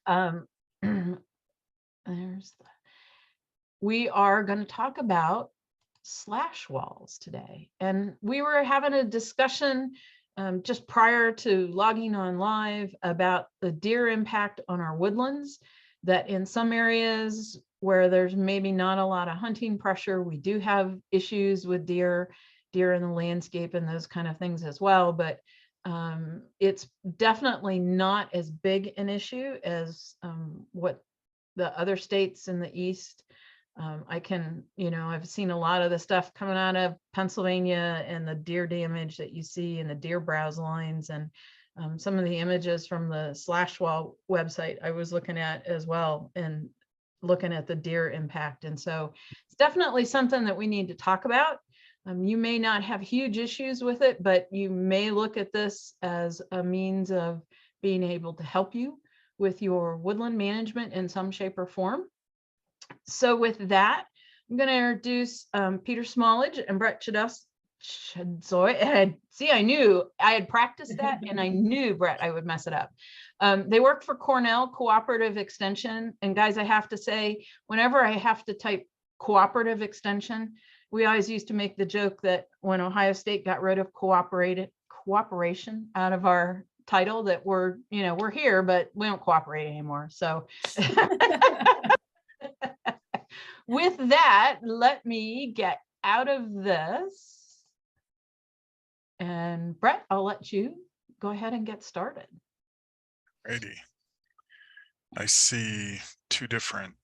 Um, we are going to talk about slash walls today. And we were having a discussion just prior to logging on live about the deer impact on our woodlands, that in some areas where there's maybe not a lot of hunting pressure, we do have issues with deer in the landscape and those kind of things as well. But it's definitely not as big an issue as what the other states in the East. I've seen a lot of the stuff coming out of Pennsylvania and the deer damage that you see in the deer browse lines, and some of the images from the Slashwall website I was looking at as well, and looking at the deer impact. And so it's definitely something that we need to talk about. You may not have huge issues with it, but you may look at this as a means of being able to help you with your woodland management in some shape or form. So with that, I'm going to introduce Peter Smallage and Brett Chadzoy. See, I knew I had practiced that, and I knew, Brett, I would mess it up. They work for Cornell Cooperative Extension. And guys, I have to say, whenever I have to type cooperative extension, we always used to make the joke that when Ohio State got rid of cooperation out of our title, that we're here, but we don't cooperate anymore. So with that, let me get out of this. And Brett, I'll let you go ahead and get started. Righty. I see two different,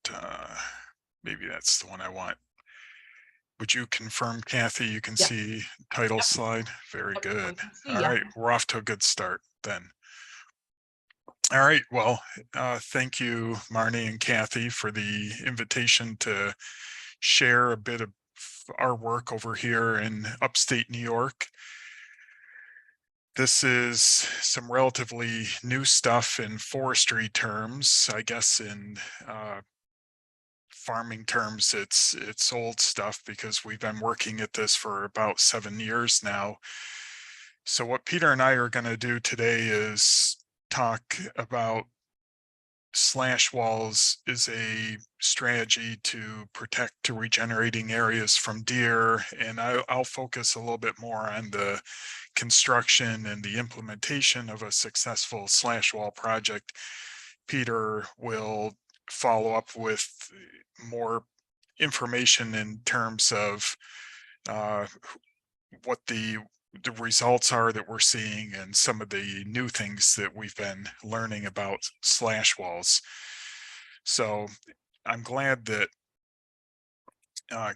maybe that's the one I want. Would you confirm, Kathy, you can see title slide? Very good. All right, we're off to a good start then. All right, well, thank you, Marnie and Kathy, for the invitation to share a bit of our work over here in upstate New York. This is some relatively new stuff in forestry terms. I guess in farming terms, it's old stuff because we've been working at this for about 7 years now. So what Peter and I are going to do today is talk about slash walls is a strategy to protect regenerating areas from deer, and I'll focus a little bit more on the construction and the implementation of a successful slash wall project. Peter will follow up with more information in terms of what the results are that we're seeing and some of the new things that we've been learning about slash walls. So I'm glad that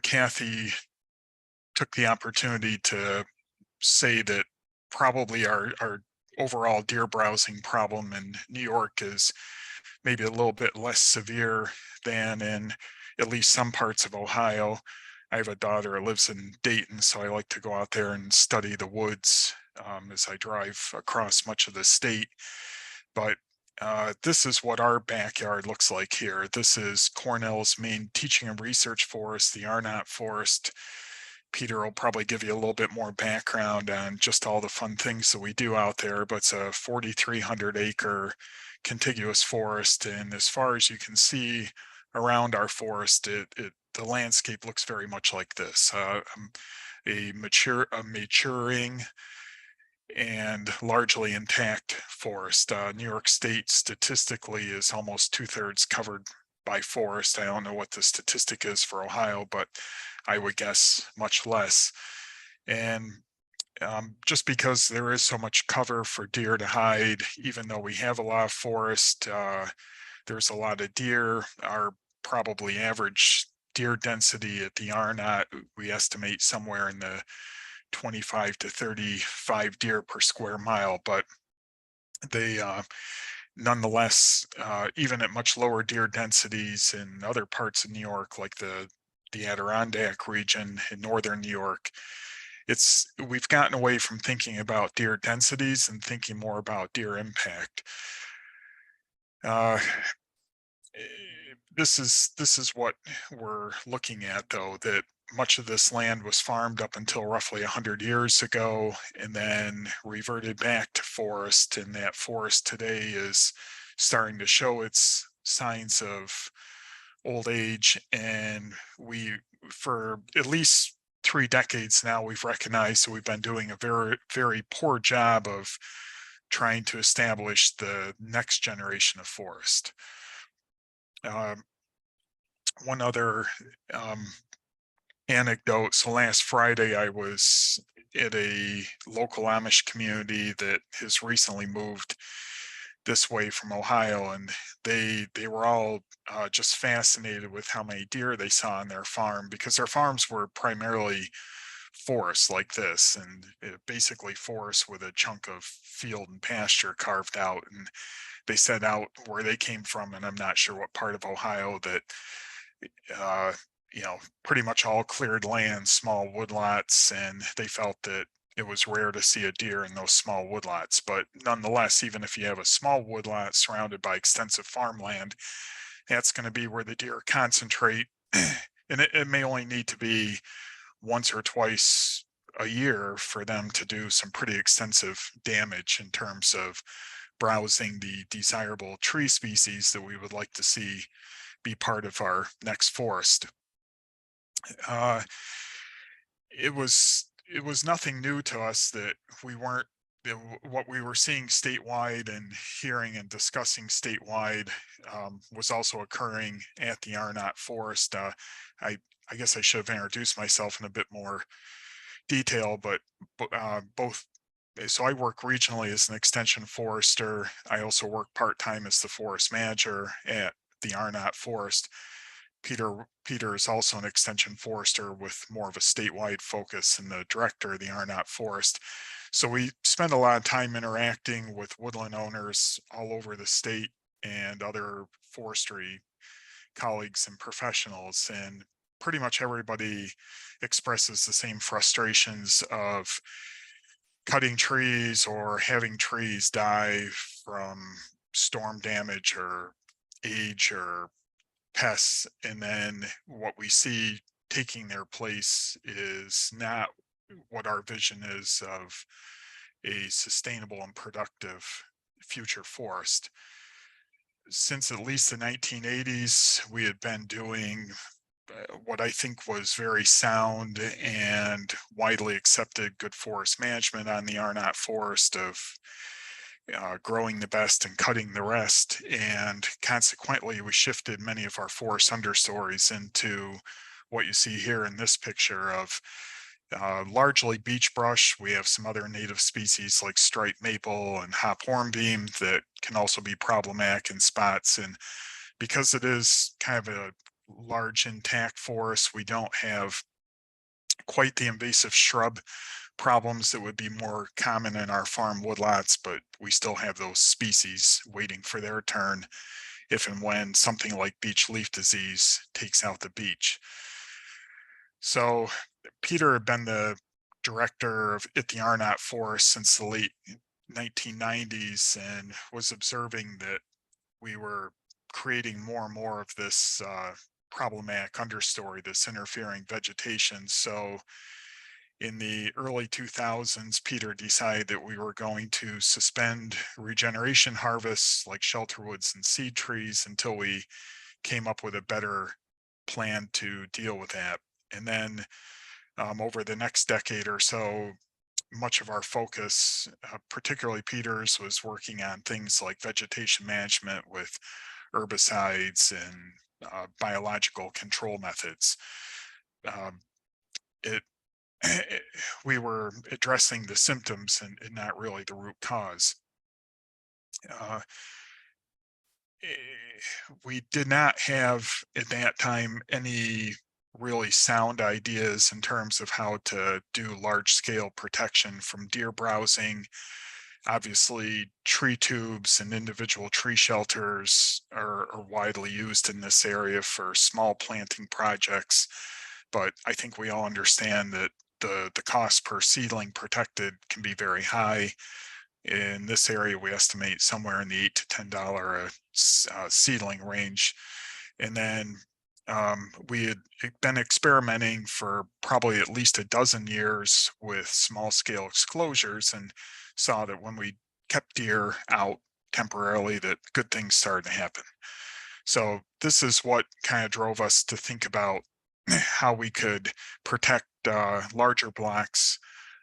Kathy took the opportunity to say that probably our overall deer browsing problem in New York is maybe a little bit less severe than in at least some parts of Ohio. I have a daughter that lives in Dayton, so I like to go out there and study the woods as I drive across much of the state. But this is what our backyard looks like here. This is Cornell's main teaching and research forest, the Arnot Forest. Peter will probably give you a little bit more background on just all the fun things that we do out there, but it's a 4,300 acre contiguous forest. And as far as you can see around our forest, the landscape looks very much like this, a maturing and largely intact forest. New York State statistically is almost 2/3 covered by forest. I don't know what the statistic is for Ohio, but I would guess much less. And just because there is so much cover for deer to hide, even though we have a lot of forest, there's a lot of deer. Our probably average deer density at the Arnot, we estimate somewhere in the 25 to 35 deer per square mile, but they nonetheless, even at much lower deer densities in other parts of New York, like the Adirondack region in northern New York, we've gotten away from thinking about deer densities and thinking more about deer impact. This is what we're looking at, though, that much of this land was farmed up until roughly 100 years ago and then reverted back to forest, and that forest today is starting to show its signs of old age. And we, for at least 3 decades now, we've recognized that we've been doing a very, very poor job of trying to establish the next generation of forest. Um, One other um, anecdote. So last Friday, I was at a local Amish community that has recently moved this way from Ohio, and they were all just fascinated with how many deer they saw on their farm, because their farms were primarily forests like this, and basically forests with a chunk of field and pasture carved out. And they set out where they came from, and I'm not sure what part of Ohio, that uh, pretty much all cleared land, small woodlots, and they felt that it was rare to see a deer in those small woodlots. But nonetheless, even if you have a small woodlot surrounded by extensive farmland, that's going to be where the deer concentrate. And it may only need to be once or twice a year for them to do some pretty extensive damage in terms of browsing the desirable tree species that we would like to see be part of our next forest. Uh, it was nothing new to us that we weren't what we were seeing statewide and hearing and discussing statewide was also occurring at the Arnot Forest. I guess I should have introduced myself in a bit more detail, but both. So I work regionally as an extension forester. I also work part-time as the forest manager at the Arnot Forest. Peter is also an extension forester with more of a statewide focus, and the director of the Arnot Forest. So we spend a lot of time interacting with woodland owners all over the state and other forestry colleagues and professionals, and pretty much everybody expresses the same frustrations of cutting trees or having trees die from storm damage or age or pests. And then what we see taking their place is not what our vision is of a sustainable and productive future forest. Since at least the 1980s, we had been doing what I think was very sound and widely accepted good forest management on the Arnot Forest of growing the best and cutting the rest. And consequently, we shifted many of our forest understories into what you see here in this picture of largely beech brush. We have some other native species like striped maple and hop hornbeam that can also be problematic in spots. And because it is kind of a large intact forest, we don't have quite the invasive shrub problems that would be more common in our farm woodlots, but we still have those species waiting for their turn if and when something like beech leaf disease takes out the beech. So Peter had been the director at the Arnot Forest since the late 1990s and was observing that we were creating more and more of this problematic understory, this interfering vegetation. So in the early 2000s, Peter decided that we were going to suspend regeneration harvests like shelterwoods and seed trees until we came up with a better plan to deal with that. And then over the next decade or so, much of our focus, particularly Peter's, was working on things like vegetation management with herbicides and biological control methods. Um, it we were addressing the symptoms and not really the root cause. Uh, we did not have at that time any really sound ideas in terms of how to do large scale protection from deer browsing. Obviously, tree tubes and individual tree shelters are widely used in this area for small planting projects, but I think we all understand that the cost per seedling protected can be very high. In this area, we estimate somewhere in the $8 to $10 seedling range. And then we had been experimenting for probably at least a dozen years with small scale exclosures, and saw that when we kept deer out temporarily that good things started to happen. So this is what kind of drove us to think about how we could protect larger blocks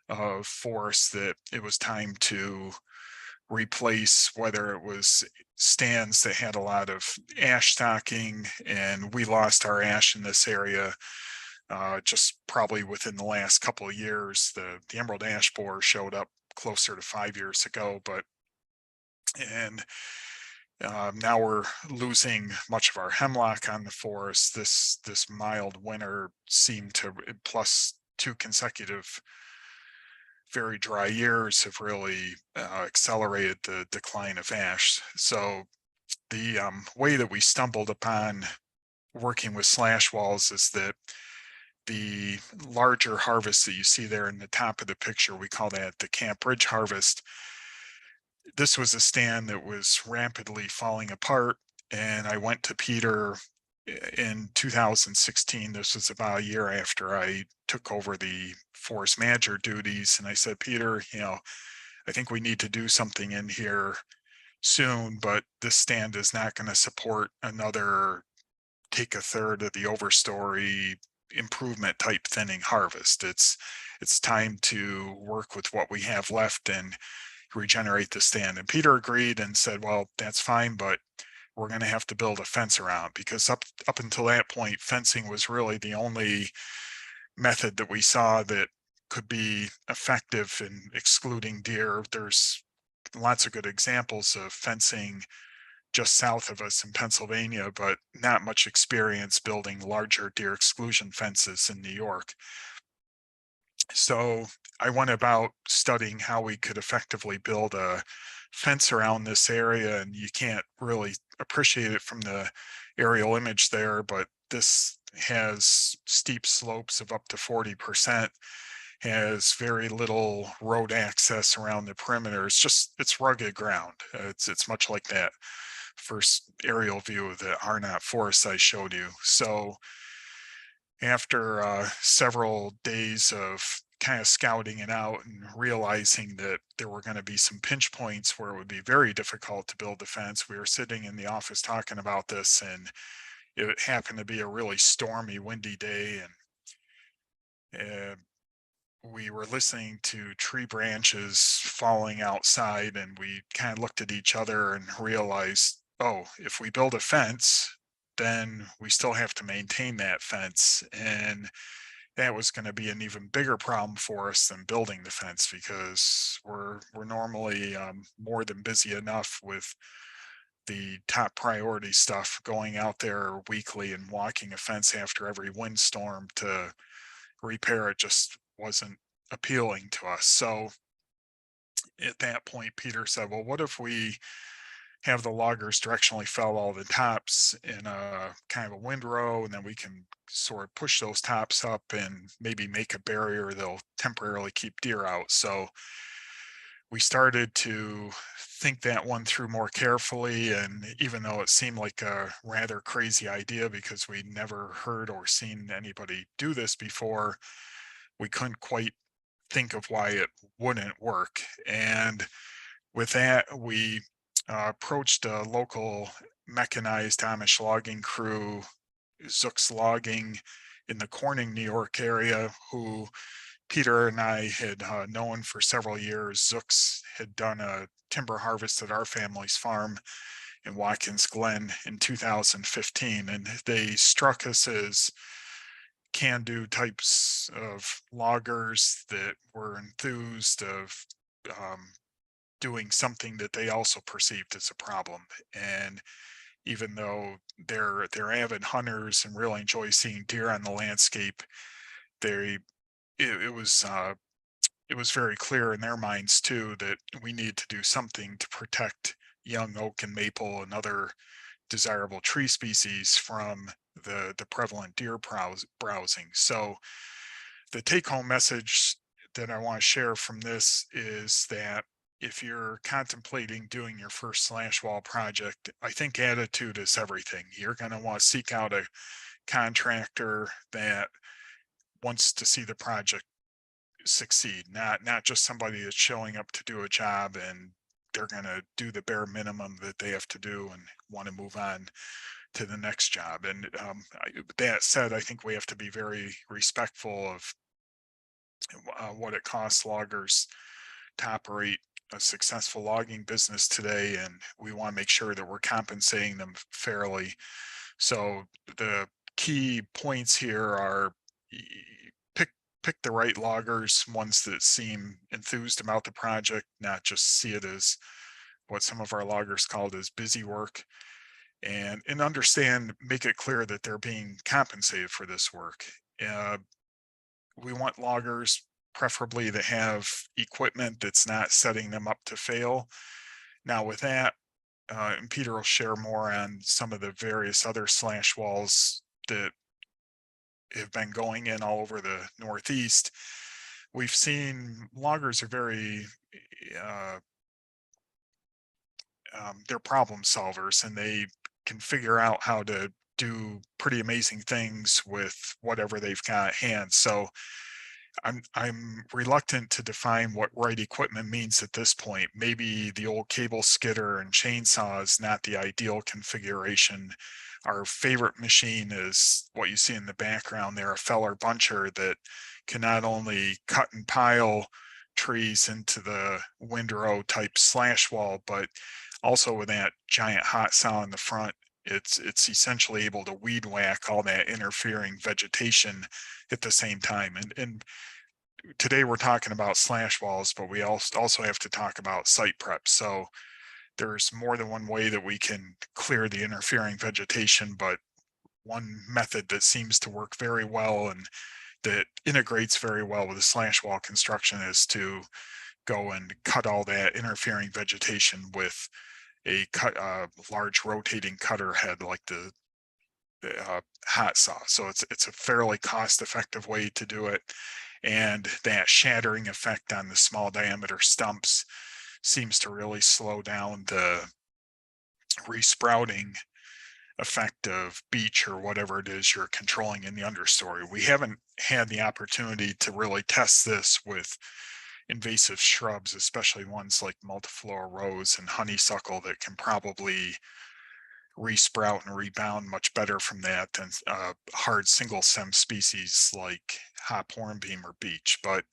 of forest that it was time to replace, whether it was stands that had a lot of ash stocking, and we lost our ash in this area just probably within the last couple of years. The emerald ash borer showed up closer to 5 years ago, but and now we're losing much of our hemlock on the forest. This mild winter seemed to, plus two consecutive very dry years, have really accelerated the decline of ash. So the way that we stumbled upon working with slash walls is that the larger harvest that you see there in the top of the picture, we call that the Camp Ridge harvest. This was a stand that was rapidly falling apart, and I went to Peter in 2016. This was about a year after I took over the forest manager duties, and I said, Peter, I think we need to do something in here soon, but this stand is not going to support another take a third of the overstory improvement type thinning harvest. It's time to work with what we have left and regenerate the stand. And Peter agreed and said, well, that's fine, but we're going to have to build a fence around, because up until that point, fencing was really the only method that we saw that could be effective in excluding deer. There's lots of good examples of fencing just south of us in Pennsylvania, but not much experience building larger deer exclusion fences in New York. So I went about studying how we could effectively build a fence around this area, and you can't really appreciate it from the aerial image there, but this has steep slopes of up to 40%, has very little road access around the perimeter. It's rugged ground. It's much like that first aerial view of the Arnot Forest I showed you. So after several days of kind of scouting it out and realizing that there were going to be some pinch points where it would be very difficult to build the fence, we were sitting in the office talking about this, and it happened to be a really stormy, windy day, and we were listening to tree branches falling outside, and we kind of looked at each other and realized, oh, if we build a fence, then we still have to maintain that fence. And that was going to be an even bigger problem for us than building the fence, because we're normally more than busy enough with the top priority stuff, going out there weekly and walking a fence after every windstorm to repair it just wasn't appealing to us. So at that point, Peter said, well, what if we have the loggers directionally fell all the tops in a kind of a windrow, and then we can sort of push those tops up and maybe make a barrier that'll temporarily keep deer out. So we started to think that one through more carefully. And even though it seemed like a rather crazy idea because we'd never heard or seen anybody do this before, we couldn't quite think of why it wouldn't work. And with that, we approached a local mechanized Amish logging crew, Zook's Logging, in the Corning, New York area, who Peter and I had known for several years. Zook's had done a timber harvest at our family's farm in Watkins Glen in 2015, and they struck us as can-do types of loggers that were enthused of doing something that they also perceived as a problem. And even though they're avid hunters and really enjoy seeing deer on the landscape, they it was very clear in their minds too that we need to do something to protect young oak and maple and other desirable tree species from the prevalent deer browsing. So the take home message that I want to share from this is that if you're contemplating doing your first slash wall project, I think attitude is everything. You're going to want to seek out a contractor that wants to see the project succeed, not just somebody that's showing up to do a job and they're going to do the bare minimum that they have to do and want to move on to the next job. And that said, I think we have to be very respectful of what it costs loggers to operate a successful logging business today, and we want to make sure that we're compensating them fairly. So the key points here are pick pick the right loggers, ones that seem enthused about the project, not just see it as what some of our loggers called as busy work, and understand, make it clear that they're being compensated for this work. Uh, we want loggers preferably that have equipment that's not setting them up to fail. Now with that, and Peter will share more on some of the various other slash walls that have been going in all over the Northeast. We've seen loggers are very, uh, they're problem solvers, and they can figure out how to do pretty amazing things with whatever they've got at hand. So I'm reluctant to define what right equipment means at this point. Maybe the old cable skidder and chainsaw is not the ideal configuration. Our favorite machine is what you see in the background there, a feller buncher that can not only cut and pile trees into the windrow type slash wall, but also with that giant hot saw in the front, it's essentially able to weed whack all that interfering vegetation at the same time. And today we're talking about slash walls, but we also have to talk about site prep. So there's more than one way that we can clear the interfering vegetation, but one method that seems to work very well and that integrates very well with the slash wall construction is to go and cut all that interfering vegetation with a large rotating cutter head like the hot saw. So it's a fairly cost effective way to do it. And that shattering effect on the small diameter stumps seems to really slow down the resprouting effect of beech or whatever it is you're controlling in the understory. We haven't had the opportunity to really test this with invasive shrubs, especially ones like multiflora rose and honeysuckle that can probably resprout and rebound much better from that than hard single stem species like hop hornbeam or beech. But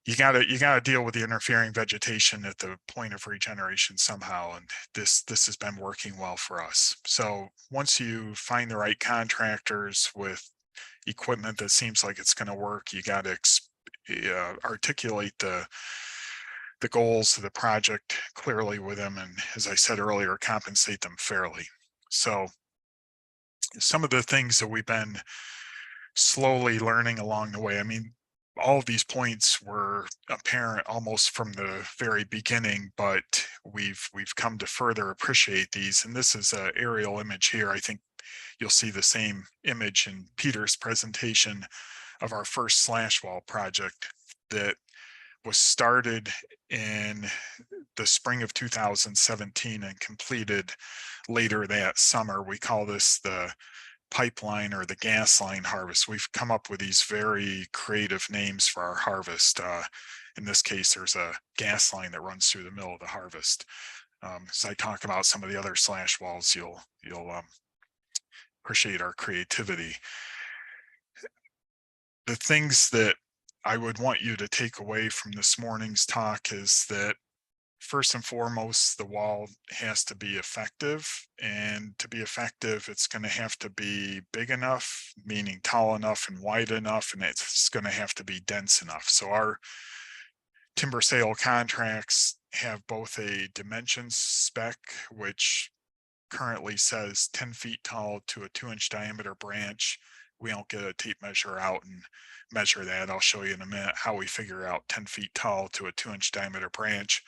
you gotta deal with the interfering vegetation at the point of regeneration somehow, and this has been working well for us. So once you find the right contractors with equipment that seems like it's going to work, you got to articulate the goals of the project clearly with them, and as I said earlier, compensate them fairly. So some of the things that we've been slowly learning along the way, I mean, all of these points were apparent almost from the very beginning, but we've come to further appreciate these. And this is an aerial image here. I think you'll see the same image in Peter's presentation of our first slash wall project that was started in the spring of 2017 and completed later that summer. We call this the pipeline or the gas line harvest. We've come up with these very creative names for our harvest. In this case, there's a gas line that runs through the middle of the harvest. As I talk about some of the other slash walls, you'll appreciate our creativity. The things that I would want you to take away from this morning's talk is that first and foremost, the wall has to be effective. And to be effective, it's going to have to be big enough, meaning tall enough and wide enough, and it's going to have to be dense enough. So our timber sale contracts have both a dimensions spec, which currently says 10 feet tall to a 2-inch diameter branch. We don't get a tape measure out and measure that. I'll show you in a minute how we figure out 10 feet tall to a 2-inch diameter branch.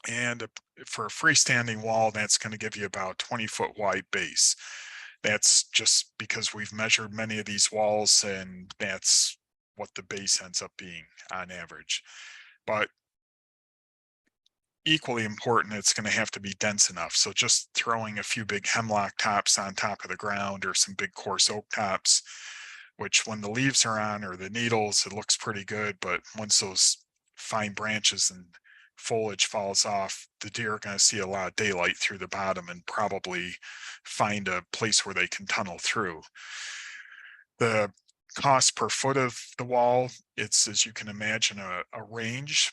And for a freestanding wall, that's going to give you about 20-foot wide base. That's just because we've measured many of these walls, and that's what the base ends up being on average. But equally important, it's going to have to be dense enough. So just throwing a few big hemlock tops on top of the ground or some big coarse oak tops, which when the leaves are on or the needles, it looks pretty good. But once those fine branches and foliage falls off, the deer are going to see a lot of daylight through the bottom and probably find a place where they can tunnel through. The cost per foot of the wall, it's, as you can imagine, a range,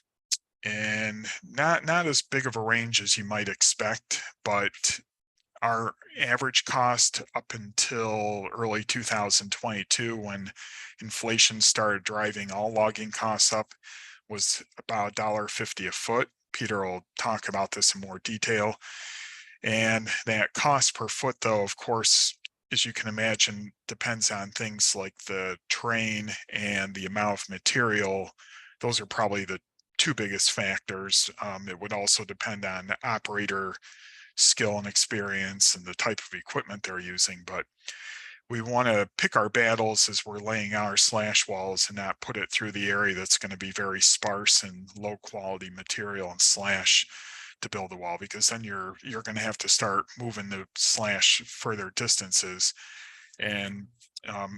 and not as big of a range as you might expect, but our average cost up until early 2022, when inflation started driving all logging costs up, was about $1.50 a foot. Peter will talk about this in more detail. And that cost per foot, though, of course, as you can imagine, depends on things like the terrain and the amount of material. Those are probably the two biggest factors. It would also depend on operator skill and experience and the type of equipment they're using. But we want to pick our battles as we're laying out our slash walls and not put it through the area that's going to be very sparse and low quality material and slash to build a wall, because then you're going to have to start moving the slash further distances, and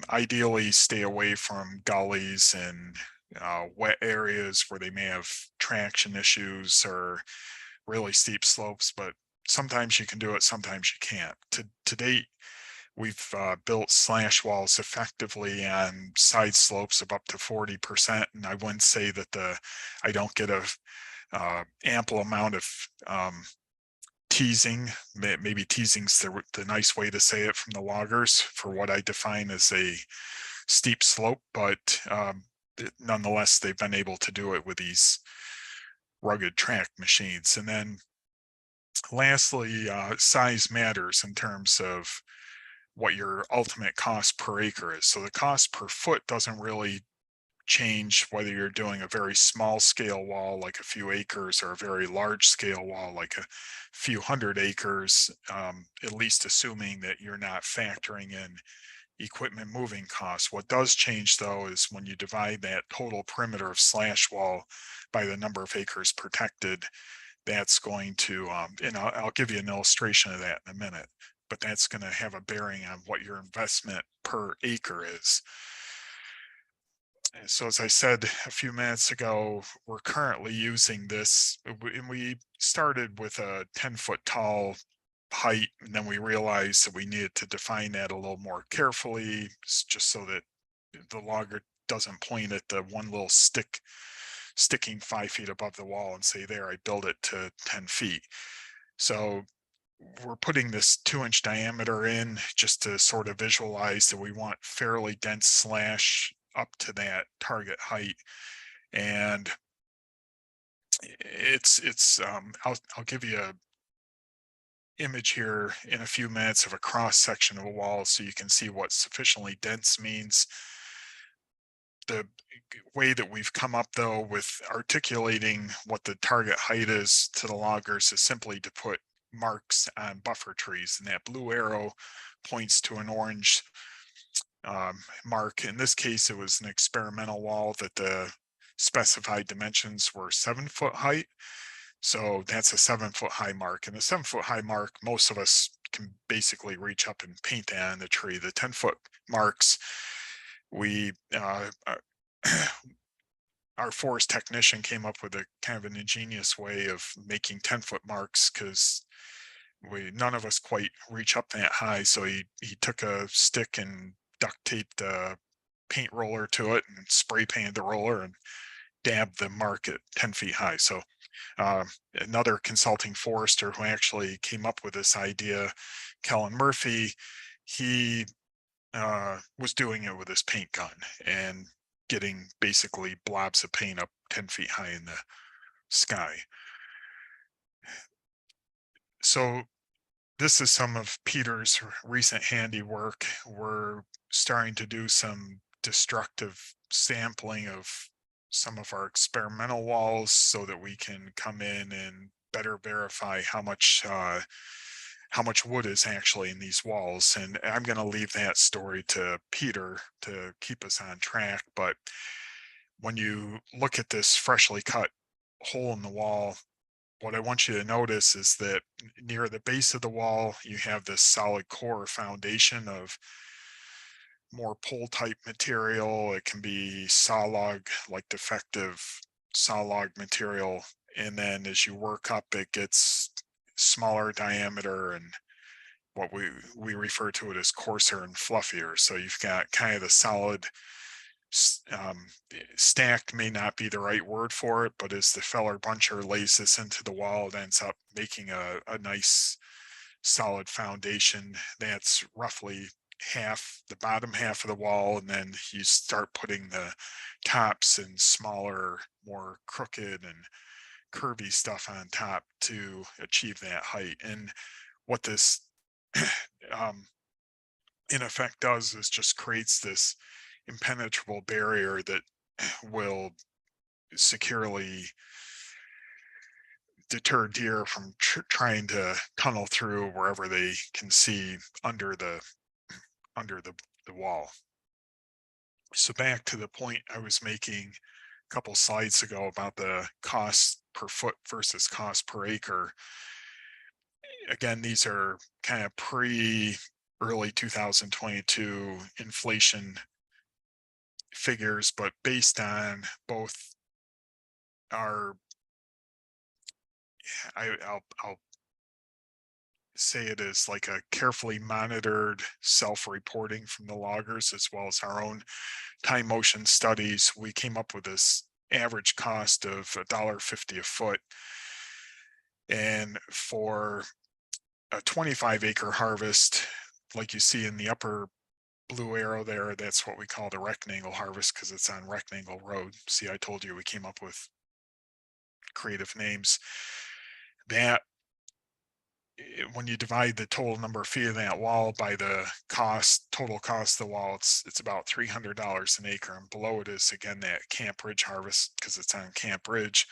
ideally stay away from gullies and wet areas where they may have traction issues or really steep slopes. But sometimes you can do it, sometimes you can't. To date, we've built slash walls effectively on side slopes of up to 40%, and I wouldn't say that I don't get a ample amount of teasing. Maybe teasing's the nice way to say it from the loggers for what I define as a steep slope, but nonetheless, they've been able to do it with these rugged track machines. And then lastly, size matters in terms of what your ultimate cost per acre is. So the cost per foot doesn't really change whether you're doing a very small scale wall like a few acres or a very large scale wall like a few hundred acres, at least assuming that you're not factoring in equipment moving costs. What does change though is when you divide that total perimeter of slash wall by the number of acres protected. That's going to, and I'll give you an illustration of that in a minute, but that's going to have a bearing on what your investment per acre is. So as I said a few minutes ago, we're currently using this, and we started with a 10-foot tall height, and then we realized that we needed to define that a little more carefully, just so that the logger doesn't point at the one little stick sticking 5 feet above the wall and say, there, I built it to 10 feet. So we're putting this 2-inch diameter in just to sort of visualize that we want fairly dense slash up to that target height. And I'll give you a image here in a few minutes of a cross section of a wall so you can see what sufficiently dense means. The way that we've come up though with articulating what the target height is to the loggers is simply to put marks on buffer trees, and that blue arrow points to an orange mark. In this case, it was an experimental wall that the specified dimensions were 7-foot height. So that's a 7-foot high mark, and a 7-foot high mark, most of us can basically reach up and paint that on the tree. The 10-foot marks, we our forest technician came up with a kind of an ingenious way of making 10-foot marks, because none of us quite reach up that high. So he took a stick and duct taped a paint roller to it and spray painted the roller and dabbed the mark at 10 feet high. So another consulting forester who actually came up with this idea, Kellen Murphy, he was doing it with his paint gun and getting basically blobs of paint up 10 feet high in the sky. So this is some of Peter's recent handiwork. We're starting to do some destructive sampling of some of our experimental walls so that we can come in and better verify how much wood is actually in these walls. And I'm going to leave that story to Peter to keep us on track. But when you look at this freshly cut hole in the wall, what I want you to notice is that near the base of the wall, you have this solid core foundation of more pole type material. It can be saw log, like defective saw log material. And then as you work up, it gets smaller diameter, and what we refer to it as coarser and fluffier. So you've got kind of the solid stacked may not be the right word for it, but as the feller buncher lays this into the wall, it ends up making a nice solid foundation that's roughly half the bottom half of the wall, and then you start putting the tops and smaller, more crooked and curvy stuff on top to achieve that height. And what this um, in effect does is just creates this impenetrable barrier that will securely deter deer from trying to tunnel through wherever they can see under the wall. So back to the point I was making a couple slides ago about the cost per foot versus cost per acre. Again, these are kind of pre early 2022 inflation figures, but based on both our I'll say it is like a carefully monitored self-reporting from the loggers as well as our own time motion studies. We came up with this average cost of $1.50 a foot. And for a 25-acre harvest, like you see in the upper blue arrow there, that's what we call the rectangle harvest because it's on Rectangle Road. See, I told you we came up with creative names. That when you divide the total number of feet of that wall by the total cost of the wall, it's about $300 an acre. And below it is again that Camp Ridge harvest because it's on Camp Ridge,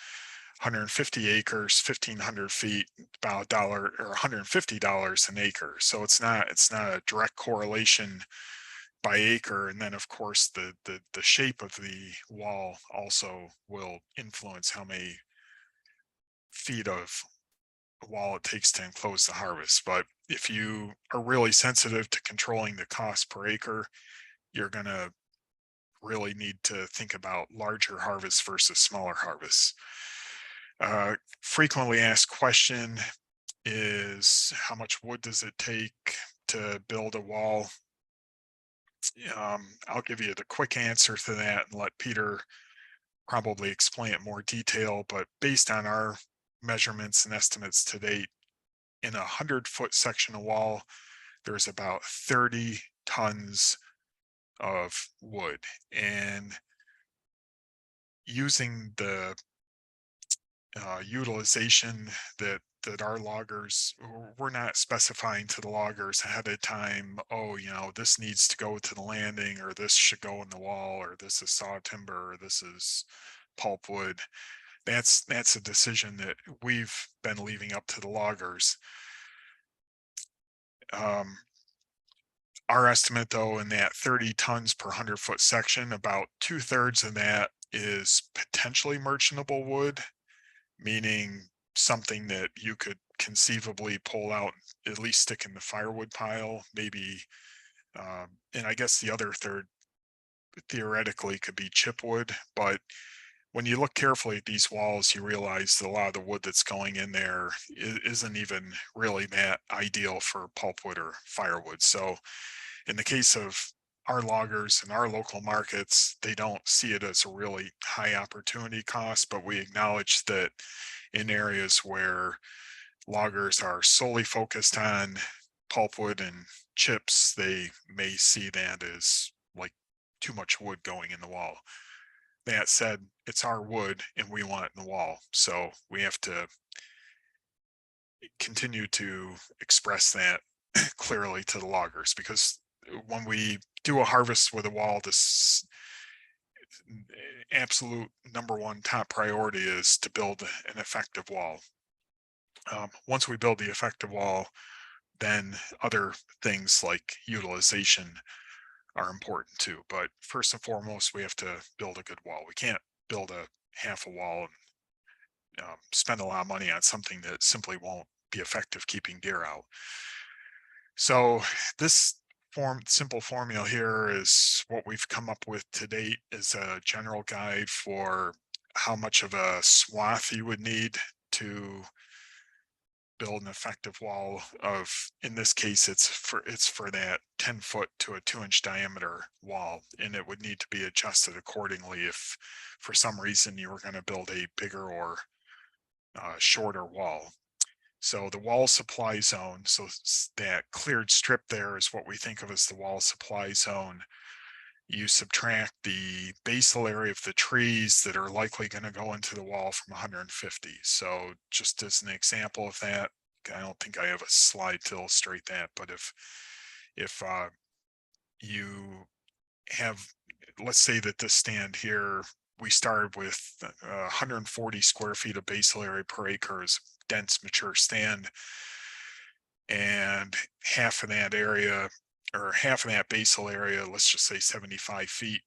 150 acres, 1,500 feet, about $1 or $150 an acre. So it's not a direct correlation by acre. And then of course the shape of the wall also will influence how many feet of wall it takes to enclose the harvest. But if you are really sensitive to controlling the cost per acre, you're going to really need to think about larger harvests versus smaller harvests. Frequently asked question is how much wood does it take to build a wall? I'll give you the quick answer to that and let Peter probably explain it more detail, but based on our measurements and estimates to date, in a 100-foot section of wall, there's about 30 tons of wood. And using the utilization that our loggers, we're not specifying to the loggers ahead of time, oh, this needs to go to the landing, or this should go in the wall, or this is saw timber, or this is pulpwood. That's a decision that we've been leaving up to the loggers. Our estimate, though, in that 30 tons per 100-foot section, about 2/3 of that is potentially merchantable wood, meaning something that you could conceivably pull out, at least stick in the firewood pile, maybe. And I guess the other third theoretically could be chipwood. But when you look carefully at these walls, you realize that a lot of the wood that's going in there isn't even really that ideal for pulpwood or firewood. So in the case of our loggers and our local markets, they don't see it as a really high opportunity cost, but we acknowledge that in areas where loggers are solely focused on pulpwood and chips, they may see that as like too much wood going in the wall. That said, it's our wood and we want it in the wall. So we have to continue to express that clearly to the loggers, because when we do a harvest with a wall, this absolute number one top priority is to build an effective wall. Once we build the effective wall, then other things like utilization are important too. But first and foremost, we have to build a good wall. We can't build a half a wall and spend a lot of money on something that simply won't be effective keeping deer out. So this simple formula here is what we've come up with to date as a general guide for how much of a swath you would need to build an effective wall of, in this case, it's for that 10-foot to a 2-inch diameter wall, and it would need to be adjusted accordingly if for some reason you were going to build a bigger or shorter wall. So the wall supply zone, so that cleared strip there is what we think of as the wall supply zone. You subtract the basal area of the trees that are likely going to go into the wall from 150. So just as an example of that, I don't think I have a slide to illustrate that, but if you have, let's say that this stand here, we started with 140 square feet of basal area per acre as dense mature stand, and half of that area, or half of that basal area, let's just say 75 feet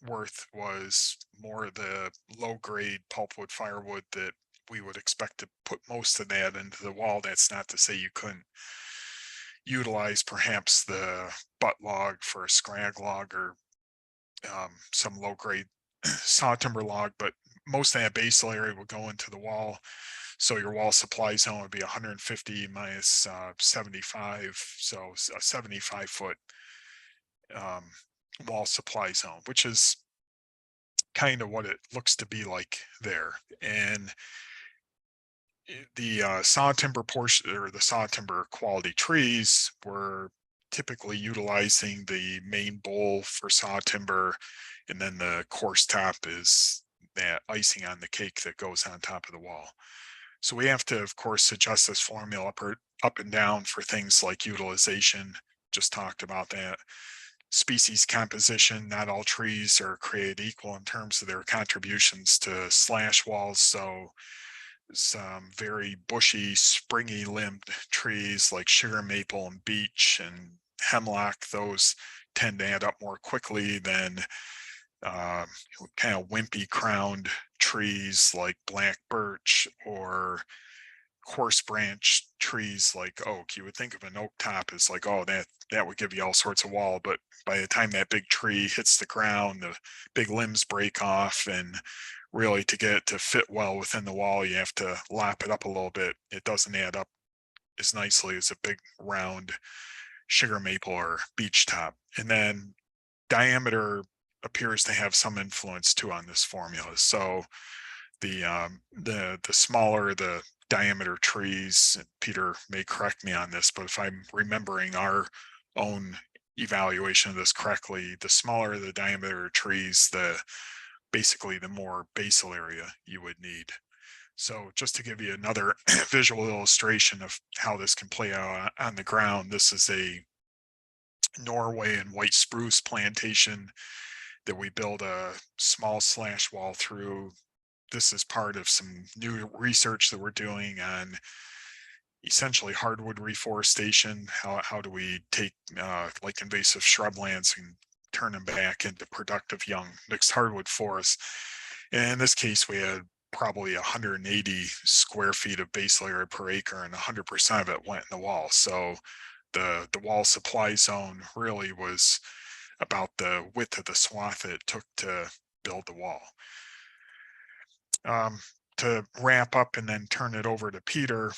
worth, was more of the low grade pulpwood firewood that we would expect to put most of that into the wall. That's not to say you couldn't utilize perhaps the butt log for a scrag log, or some low grade saw timber log, but most of that basal area would go into the wall. So your wall supply zone would be 150 minus 75, so a 75-foot wall supply zone, which is kind of what it looks to be like there. And the saw timber portion, or the saw timber quality trees, were typically utilizing the main bowl for saw timber, and then the coarse top is that icing on the cake that goes on top of the wall. So we have to, of course, adjust this formula up and down for things like utilization. Just talked about that. Species composition. Not all trees are created equal in terms of their contributions to slash walls. So some very bushy, springy limbed trees like sugar maple and beech and hemlock, those tend to add up more quickly than uh, kind of wimpy crowned trees like black birch, or coarse branch trees like oak. You would think of an oak top as like, oh, that would give you all sorts of wall, but by the time that big tree hits the ground, the big limbs break off, and really to get it to fit well within the wall, you have to lap it up a little bit. It doesn't add up as nicely as a big round sugar maple or beech top. And then diameter appears to have some influence too on this formula. So the smaller the diameter trees, and Peter may correct me on this, but if I'm remembering our own evaluation of this correctly, the smaller the diameter trees, the basically the more basal area you would need. So just to give you another visual illustration of how this can play out on the ground, this is a Norway and white spruce plantation that we build a small slash wall through. This is part of some new research that we're doing on essentially hardwood reforestation. How do we take like invasive shrublands and turn them back into productive young mixed hardwood forests? And in this case, we had probably 180 square feet of basal area per acre, and 100% of it went in the wall. So the wall supply zone really was about the width of the swath it took to build the wall. To wrap up and then turn it over to Peter,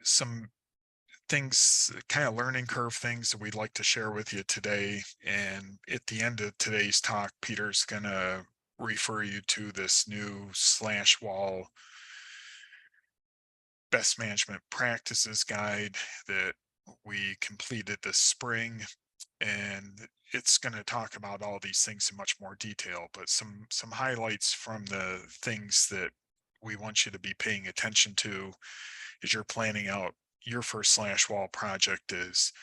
some things, kind of learning curve things that we'd like to share with you today. And at the end of today's talk, Peter's going to refer you to this new slash wall best management practices guide that we completed this spring. And it's going to talk about all these things in much more detail, but some highlights from the things that we want you to be paying attention to as you're planning out your first slash wall project is,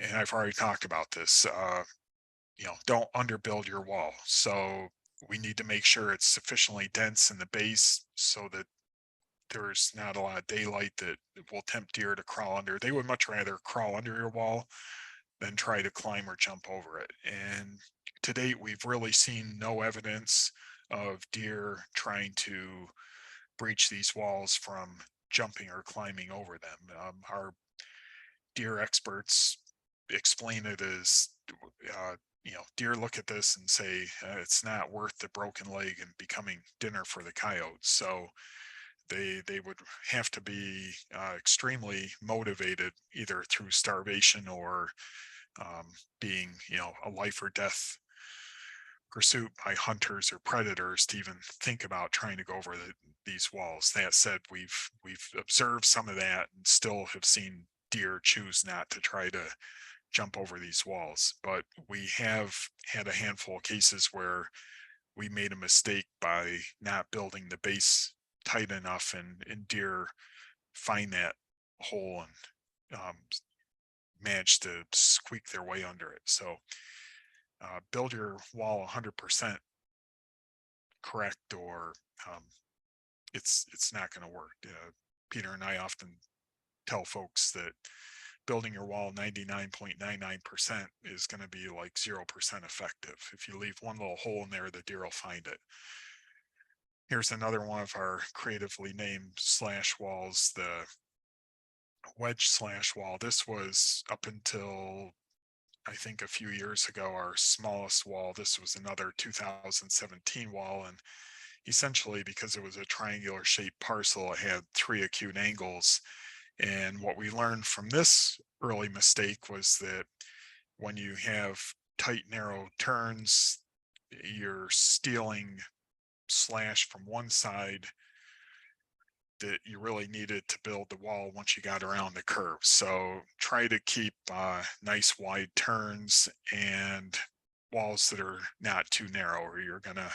and I've already talked about this, don't underbuild your wall. So we need to make sure it's sufficiently dense in the base so that there's not a lot of daylight that will tempt deer to crawl under. They would much rather crawl under your wall than try to climb or jump over it. And to date, we've really seen no evidence of deer trying to breach these walls from jumping or climbing over them. Our deer experts explain it as deer look at this and say it's not worth the broken leg and becoming dinner for the coyotes. So they would have to be extremely motivated, either through starvation or being a life or death pursuit by hunters or predators, to even think about trying to go over these walls. That said, we've observed some of that and still have seen deer choose not to try to jump over these walls. But we have had a handful of cases where we made a mistake by not building the base tight enough, and deer find that hole and manage to squeak their way under it. So build your wall 100% correct, or it's not going to work. Peter and I often tell folks that building your wall 99.99% is going to be like 0% effective. If you leave one little hole in there, the deer will find it. Here's another one of our creatively named slash walls, the wedge slash wall. This was, up until I think a few years ago, our smallest wall. This was another 2017 wall, and essentially, because it was a triangular shaped parcel, it had 3 acute angles. And what we learned from this early mistake was that when you have tight, narrow turns, you're stealing slash from one side that you really needed to build the wall once you got around the curve. So try to keep nice wide turns and walls that are not too narrow, or you're going to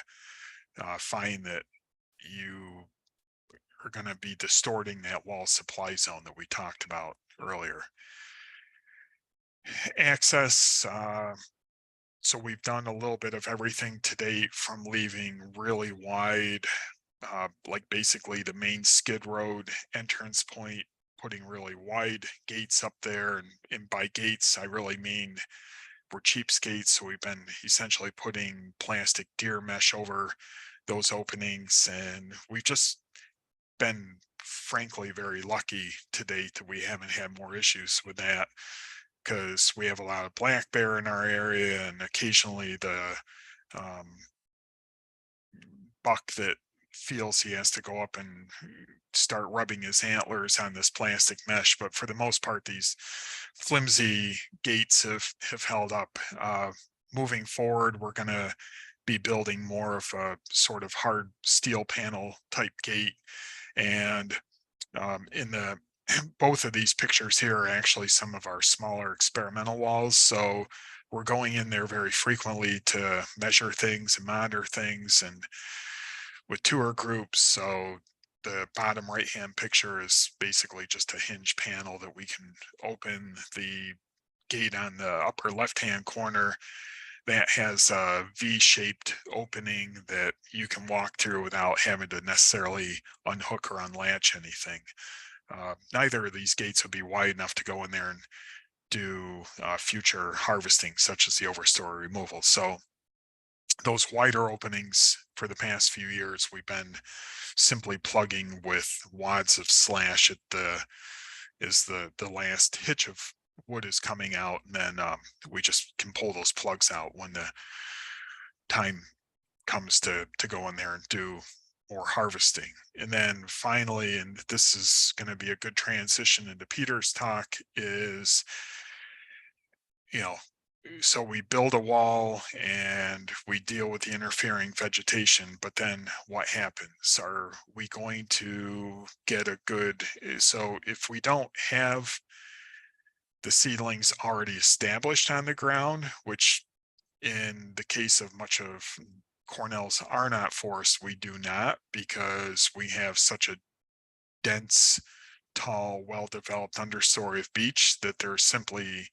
find that you are going to be distorting that wall supply zone that we talked about earlier. Access. So we've done a little bit of everything to date, from leaving really wide, like basically the main skid road entrance point, putting really wide gates up there. And by gates, I really mean we're cheapskates. So we've been essentially putting plastic deer mesh over those openings. And we've just been, frankly, very lucky to date that we haven't had more issues with that, because we have a lot of black bear in our area, and occasionally the buck that feels he has to go up and start rubbing his antlers on this plastic mesh. But for the most part, these flimsy gates have held up. Moving forward, we're going to be building more of a sort of hard steel panel type gate. And in the both of these pictures here are actually some of our smaller experimental walls. So we're going in there very frequently to measure things and monitor things, and with tour groups. So the bottom right hand picture is basically just a hinge panel that we can open. The gate on the upper left hand corner, that has a V-shaped opening that you can walk through without having to necessarily unhook or unlatch anything. Neither of these gates would be wide enough to go in there and do future harvesting, such as the overstory removal. So those wider openings, for the past few years, we've been simply plugging with wads of slash at the last hitch of wood is coming out, and then we just can pull those plugs out when the time comes to go in there and do more harvesting. And then finally, and this is going to be a good transition into Peter's talk, is so we build a wall and we deal with the interfering vegetation, but then what happens? Are we going to get a good, so if we don't have the seedlings already established on the ground, which in the case of much of Cornell's Arnot Forest, we do not, because we have such a dense, tall, well-developed understory of beech that there's simply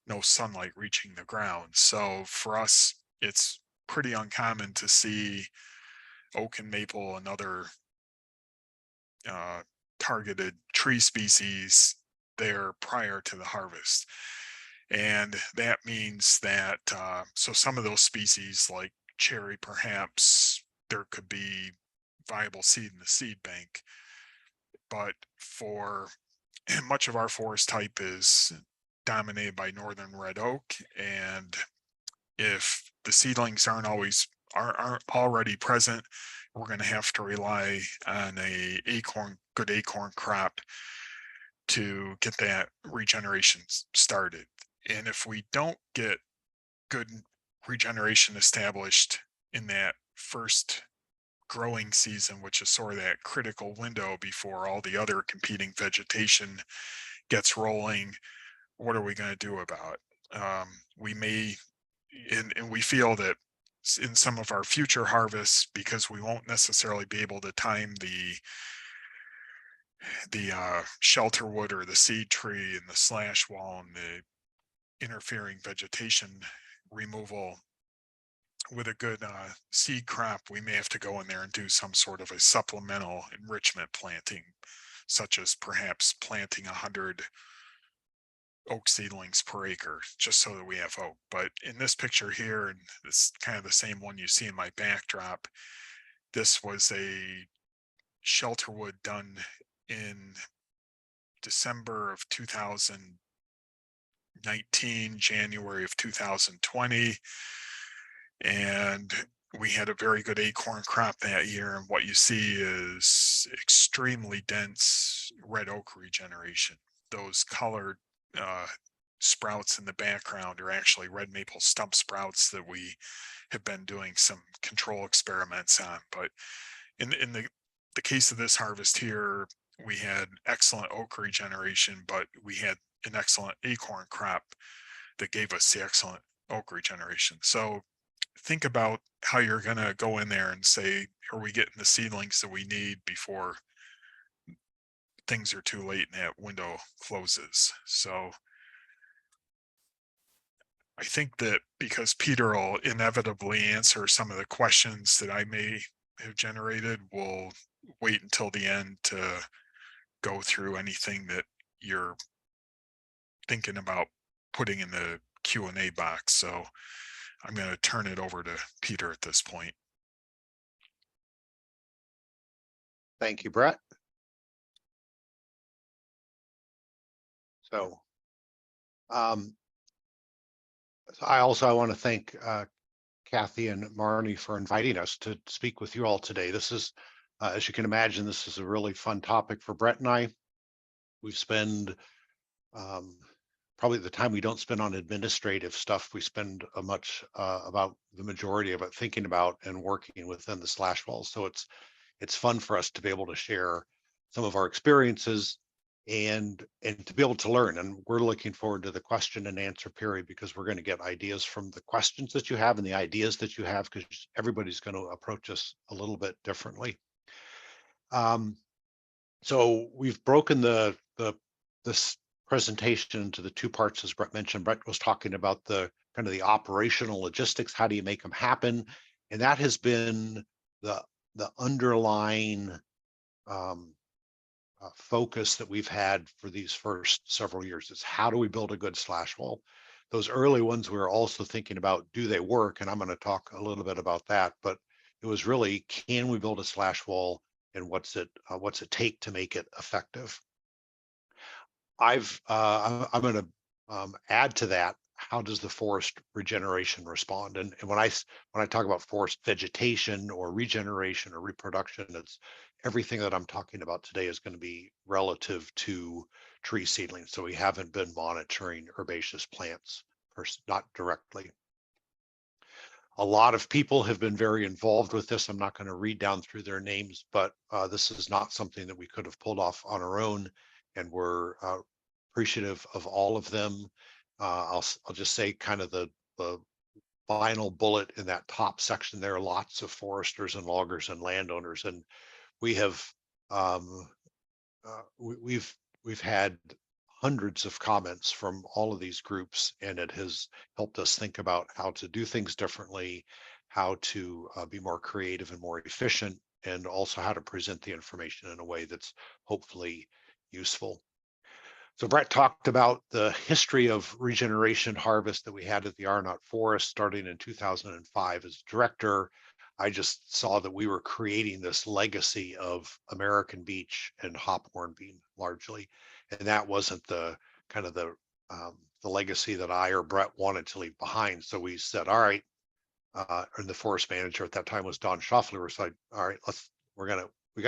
no sunlight reaching the ground. So for us, it's pretty uncommon to see oak and maple and other targeted tree species there prior to the harvest. And that means that, so some of those species, like cherry, perhaps there could be viable seed in the seed bank. But for much of our forest type is dominated by northern red oak, and if the seedlings aren't already present, we're going to have to rely on a good acorn crop to get that regeneration started. And if we don't get good regeneration established in that first growing season, which is sort of that critical window before all the other competing vegetation gets rolling, what are we going to do about it? We may, and we feel that in some of our future harvests, because we won't necessarily be able to time the shelter wood or the seed tree and the slash wall and the interfering vegetation removal with a good seed crop, we may have to go in there and do some sort of a supplemental enrichment planting, such as perhaps planting 100 oak seedlings per acre, just so that we have oak. But in this picture here, and this kind of the same one you see in my backdrop, this was a shelter wood done in December of 2019, January of 2020. And we had a very good acorn crop that year. And what you see is extremely dense red oak regeneration. Those colored sprouts in the background are actually red maple stump sprouts that we have been doing some control experiments on. But in the case of this harvest here, we had excellent oak regeneration, but we had an excellent acorn crop that gave us the excellent oak regeneration. So think about how you're going to go in there and say, are we getting the seedlings that we need before things are too late and that window closes? So I think that because Peter will inevitably answer some of the questions that I may have generated, we'll wait until the end to go through anything that you're thinking about putting in the Q&A box. So I'm going to turn it over to Peter at this point. Thank you, Brett. So I want to thank Kathy and Marnie for inviting us to speak with you all today. This is, as you can imagine, this is a really fun topic for Brett and I. We spend probably the time we don't spend on administrative stuff, we spend about the majority of it thinking about and working within the slash walls. So it's fun for us to be able to share some of our experiences and to be able to learn. And we're looking forward to the question and answer period, because we're going to get ideas from the questions that you have and the ideas that you have, because everybody's going to approach us a little bit differently. So we've broken this presentation into the two parts, as Brett mentioned. Brett was talking about the kind of the operational logistics. How do you make them happen? And that has been the underlying focus that we've had for these first several years. Is how do we build a good slash wall? Those early ones, we were also thinking about, do they work? And I'm going to talk a little bit about that. But it was really, can we build a slash wall, and what's it take to make it effective? I'm going to add to that. How does the forest regeneration respond? And when I talk about forest vegetation or regeneration or reproduction, it's everything that I'm talking about today is going to be relative to tree seedlings. So we haven't been monitoring herbaceous plants, not directly. A lot of people have been very involved with this. I'm not going to read down through their names, but this is not something that we could have pulled off on our own, and we're appreciative of all of them. I'll just say kind of the final bullet in that top section there, lots of foresters and loggers and landowners. And we have we've had hundreds of comments from all of these groups, and it has helped us think about how to do things differently, how to be more creative and more efficient, and also how to present the information in a way that's hopefully useful. So Brett talked about the history of regeneration harvest that we had at the Arnot Forest starting in 2005 as director. I just saw that we were creating this legacy of American beech and hop hornbeam largely. And that wasn't the kind of the the legacy that I or Brett wanted to leave behind. So we said, all right, and the forest manager at that time was Don Schaffler. We said, all right, we got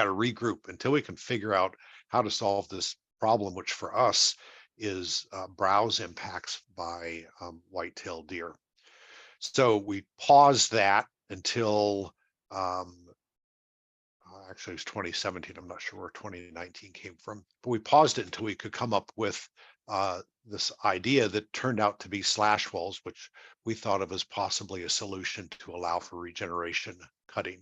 to regroup until we can figure out how to solve this problem, which for us is browse impacts by white-tailed deer. So we paused that until actually it was 2017. I'm not sure where 2019 came from, but we paused it until we could come up with this idea that turned out to be slash walls, which we thought of as possibly a solution to allow for regeneration cutting.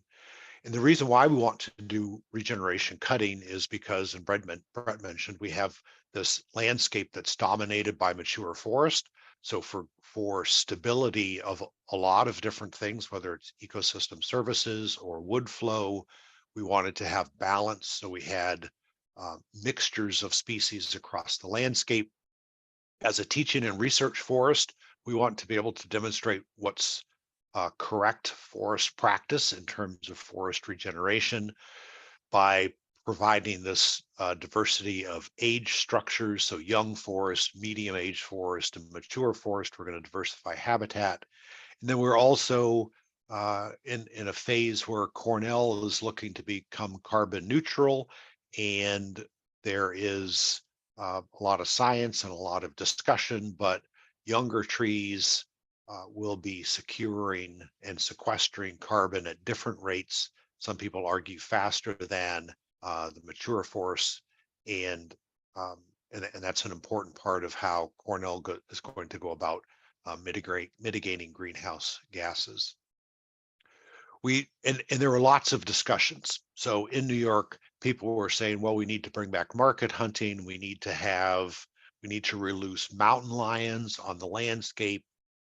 And the reason why we want to do regeneration cutting is because, and Brett mentioned, we have this landscape that's dominated by mature forest. So for stability of a lot of different things, whether it's ecosystem services or wood flow, we wanted to have balance. So we had mixtures of species across the landscape. As a teaching and research forest, we want to be able to demonstrate what's correct forest practice in terms of forest regeneration by providing this diversity of age structures. So young forest, medium age forest, and mature forest, we're going to diversify habitat. And then we're also in a phase where Cornell is looking to become carbon neutral, and there is a lot of science and a lot of discussion, but younger trees will be securing and sequestering carbon at different rates. Some people argue faster than the mature forests, and that's an important part of how Cornell is going to go about mitigating greenhouse gases. And there were lots of discussions. So in New York, people were saying, well, we need to bring back market hunting. We need to release mountain lions on the landscape.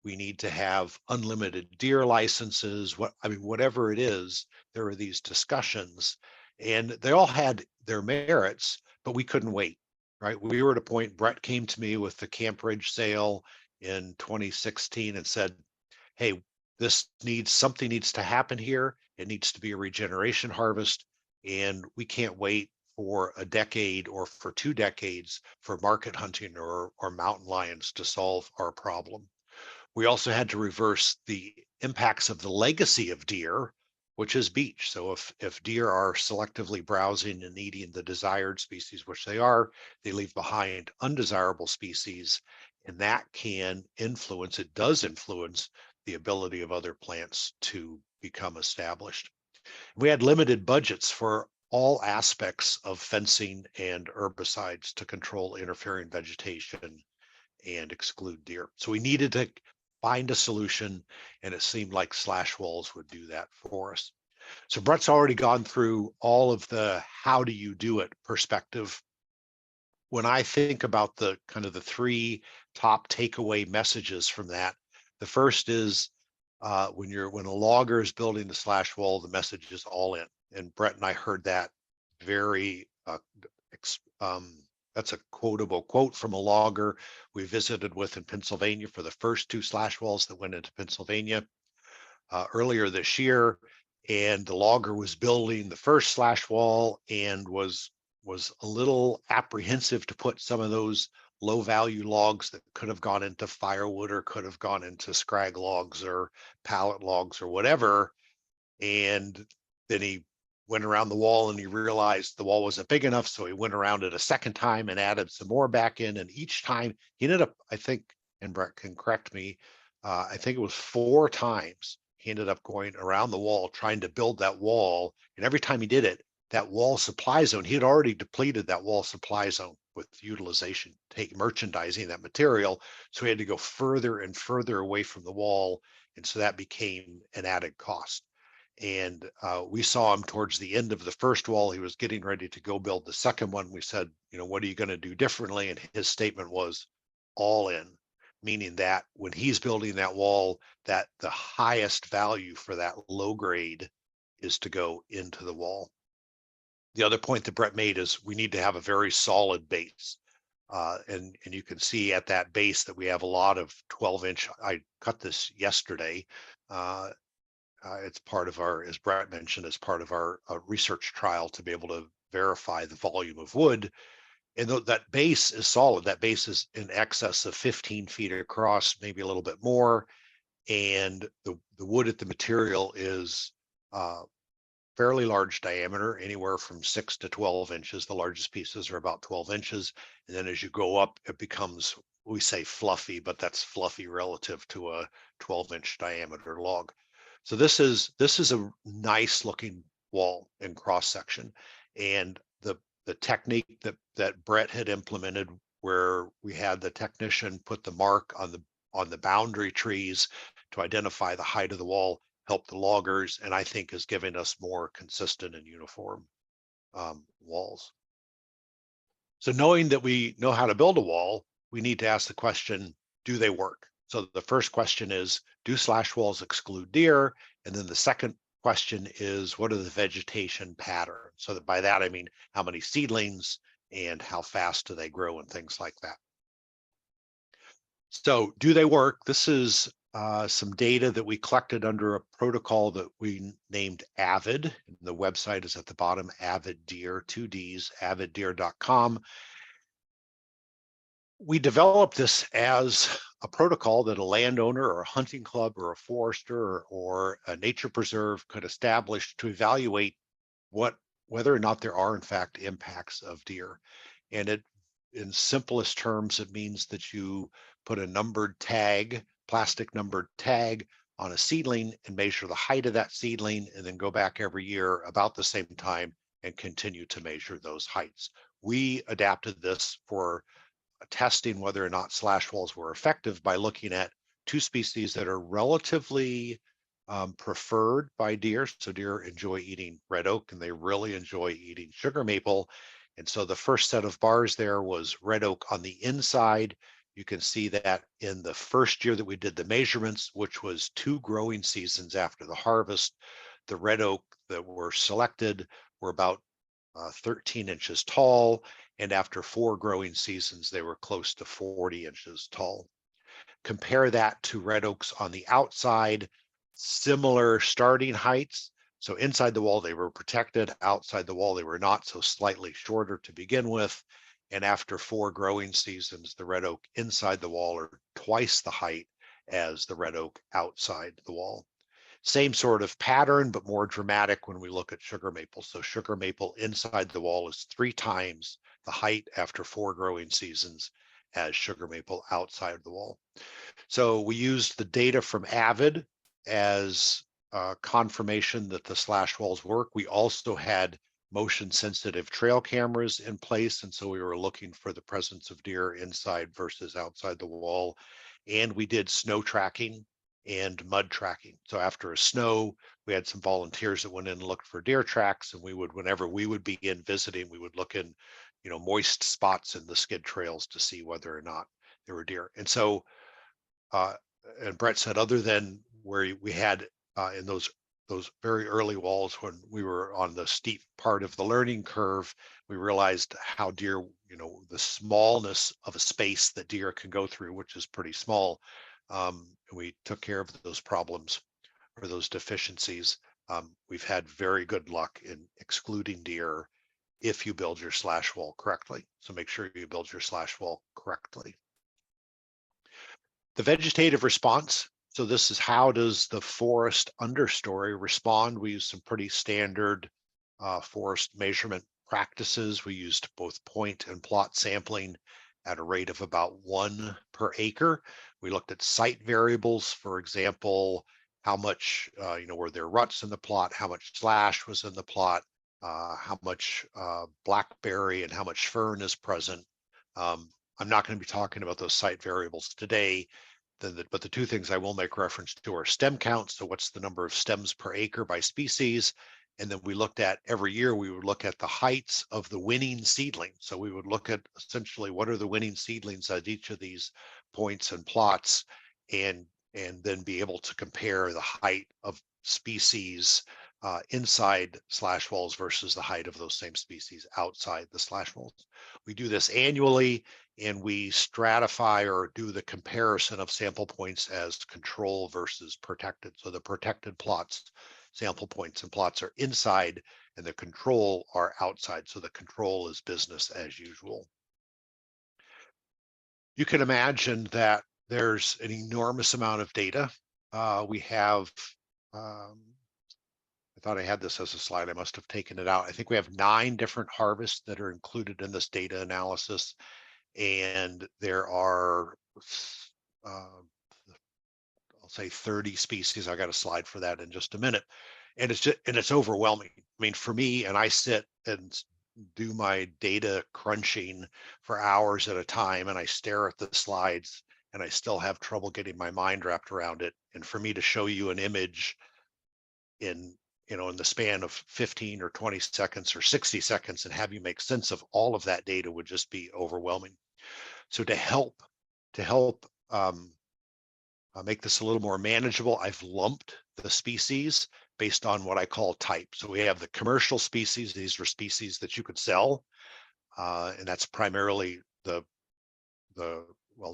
We need to have unlimited deer licenses. Whatever it is, there are these discussions, and they all had their merits, but we couldn't wait, right? We were at a point, Brett came to me with the Camp Ridge sale in 2016 and said, hey, something needs to happen here. It needs to be a regeneration harvest, and we can't wait for a decade or for 2 decades for market hunting or mountain lions to solve our problem. We also had to reverse the impacts of the legacy of deer, which is beach. So if deer are selectively browsing and eating the desired species, which they are, they leave behind undesirable species, and that does influence the ability of other plants to become established. We had limited budgets for all aspects of fencing and herbicides to control interfering vegetation and exclude deer. So we needed to find a solution, and it seemed like slash walls would do that for us. So Brett's already gone through all of the how do you do it perspective. When I think about the kind of the 3 top takeaway messages from that, the first is when a logger is building the slash wall, the message is all in. And Brett and I heard that very that's a quotable quote from a logger we visited with in Pennsylvania for the first 2 slash walls that went into Pennsylvania earlier this year. And the logger was building the first slash wall and was a little apprehensive to put some of those low value logs that could have gone into firewood or could have gone into scrag logs or pallet logs or whatever. And then he went around the wall and he realized the wall wasn't big enough. So he went around it a second time and added some more back in. And each time he ended up, I think, and Brett can correct me, I think it was 4 times he ended up going around the wall trying to build that wall. And every time he did it, that wall supply zone, he had already depleted that wall supply zone with utilization, merchandising that material. So he had to go further and further away from the wall. And so that became an added cost. And we saw him towards the end of the first wall. He was getting ready to go build the second one. We said, what are you going to do differently? And his statement was all in, meaning that when he's building that wall, that the highest value for that low grade is to go into the wall. The other point that Brett made is we need to have a very solid base. And you can see at that base that we have a lot of 12-inch. I cut this yesterday. It's part of our, as Brett mentioned, as part of our research trial to be able to verify the volume of wood. And that base is solid. That base is in excess of 15 feet across, maybe a little bit more. And the wood at the material is fairly large diameter, anywhere from 6 to 12 inches. The largest pieces are about 12 inches. And then as you go up, it becomes, we say fluffy, but that's fluffy relative to a 12-inch diameter log. So this is a nice looking wall in cross section. And the technique that Brett had implemented, where we had the technician put the mark on the boundary trees to identify the height of the wall, help the loggers, and I think is giving us more consistent and uniform walls. So knowing that we know how to build a wall, we need to ask the question, do they work? So the first question is, do slash walls exclude deer? And then the second question is, what are the vegetation patterns? So that by that, I mean, how many seedlings and how fast do they grow and things like that. So do they work? This is some data that we collected under a protocol that we named AVID. The website is at the bottom, AVID Deer, 2 Ds, aviddeer.com. We developed this as a protocol that a landowner or a hunting club or a forester or a nature preserve could establish to evaluate whether or not there are in fact impacts of deer. And it, in simplest terms, it means that you put a numbered tag, plastic numbered tag on a seedling and measure the height of that seedling, and then go back every year about the same time and continue to measure those heights. We adapted this for testing whether or not slash walls were effective by looking at 2 species that are relatively preferred by deer. So deer enjoy eating red oak and they really enjoy eating sugar maple. And so the first set of bars there was red oak on the inside. You can see that in the first year that we did the measurements, which was 2 growing seasons after the harvest, the red oak that were selected were about 13 inches tall. And after 4 growing seasons, they were close to 40 inches tall. Compare that to red oaks on the outside, similar starting heights. So inside the wall, they were protected. Outside the wall, they were not, so slightly shorter to begin with. And after 4 growing seasons, the red oak inside the wall are twice the height as the red oak outside the wall. Same sort of pattern, but more dramatic when we look at sugar maple. So sugar maple inside the wall is 3 times the height after 4 growing seasons as sugar maple outside the wall. So we used the data from AVID as confirmation that the slash walls work. We also had motion sensitive trail cameras in place. And so we were looking for the presence of deer inside versus outside the wall. And we did snow tracking and mud tracking. So after a snow, we had some volunteers that went in and looked for deer tracks, and we would, whenever we would be in visiting, we would look in, moist spots in the skid trails to see whether or not there were deer. And so, and Brett said, other than where we had in those very early walls when we were on the steep part of the learning curve, we realized how deer, the smallness of a space that deer can go through, which is pretty small. We took care of those problems or those deficiencies. We've had very good luck in excluding deer if you build your slash wall correctly. So make sure you build your slash wall correctly. The vegetative response. So this is, how does the forest understory respond? We use some pretty standard forest measurement practices. We used both point and plot sampling at a rate of about 1 per acre. We looked at site variables, for example, how much, were there ruts in the plot, how much slash was in the plot, how much blackberry and how much fern is present. I'm not going to be talking about those site variables today, but the 2 things I will make reference to are stem counts. So what's the number of stems per acre by species? And then we looked at, every year we would look at the heights of the winning seedlings. So we would look at essentially what are the winning seedlings at each of these points and plots, and then be able to compare the height of species inside slash walls versus the height of those same species outside the slash walls. We do this annually, and we stratify or do the comparison of sample points as control versus protected. So the protected plots, sample points and plots are inside, and the control are outside. So the control is business as usual. you can imagine that there's an enormous amount of data. We have, I thought I had this as a slide. I must have taken it out. I think we have 9 different harvests that are included in this data analysis. And there are, I'll say 30 species. I got a slide for that in just a minute. And it's overwhelming. I mean, for me, and I sit and do my data crunching for hours at a time, and I stare at the slides and I still have trouble getting my mind wrapped around it. And for me to show you an image in in the span of 15 or 20 seconds or 60 seconds and have you make sense of all of that data would just be overwhelming. So to help make this a little more manageable, I've lumped the species based on what I call type. So we have the commercial species. These are species that you could sell, and that's primarily the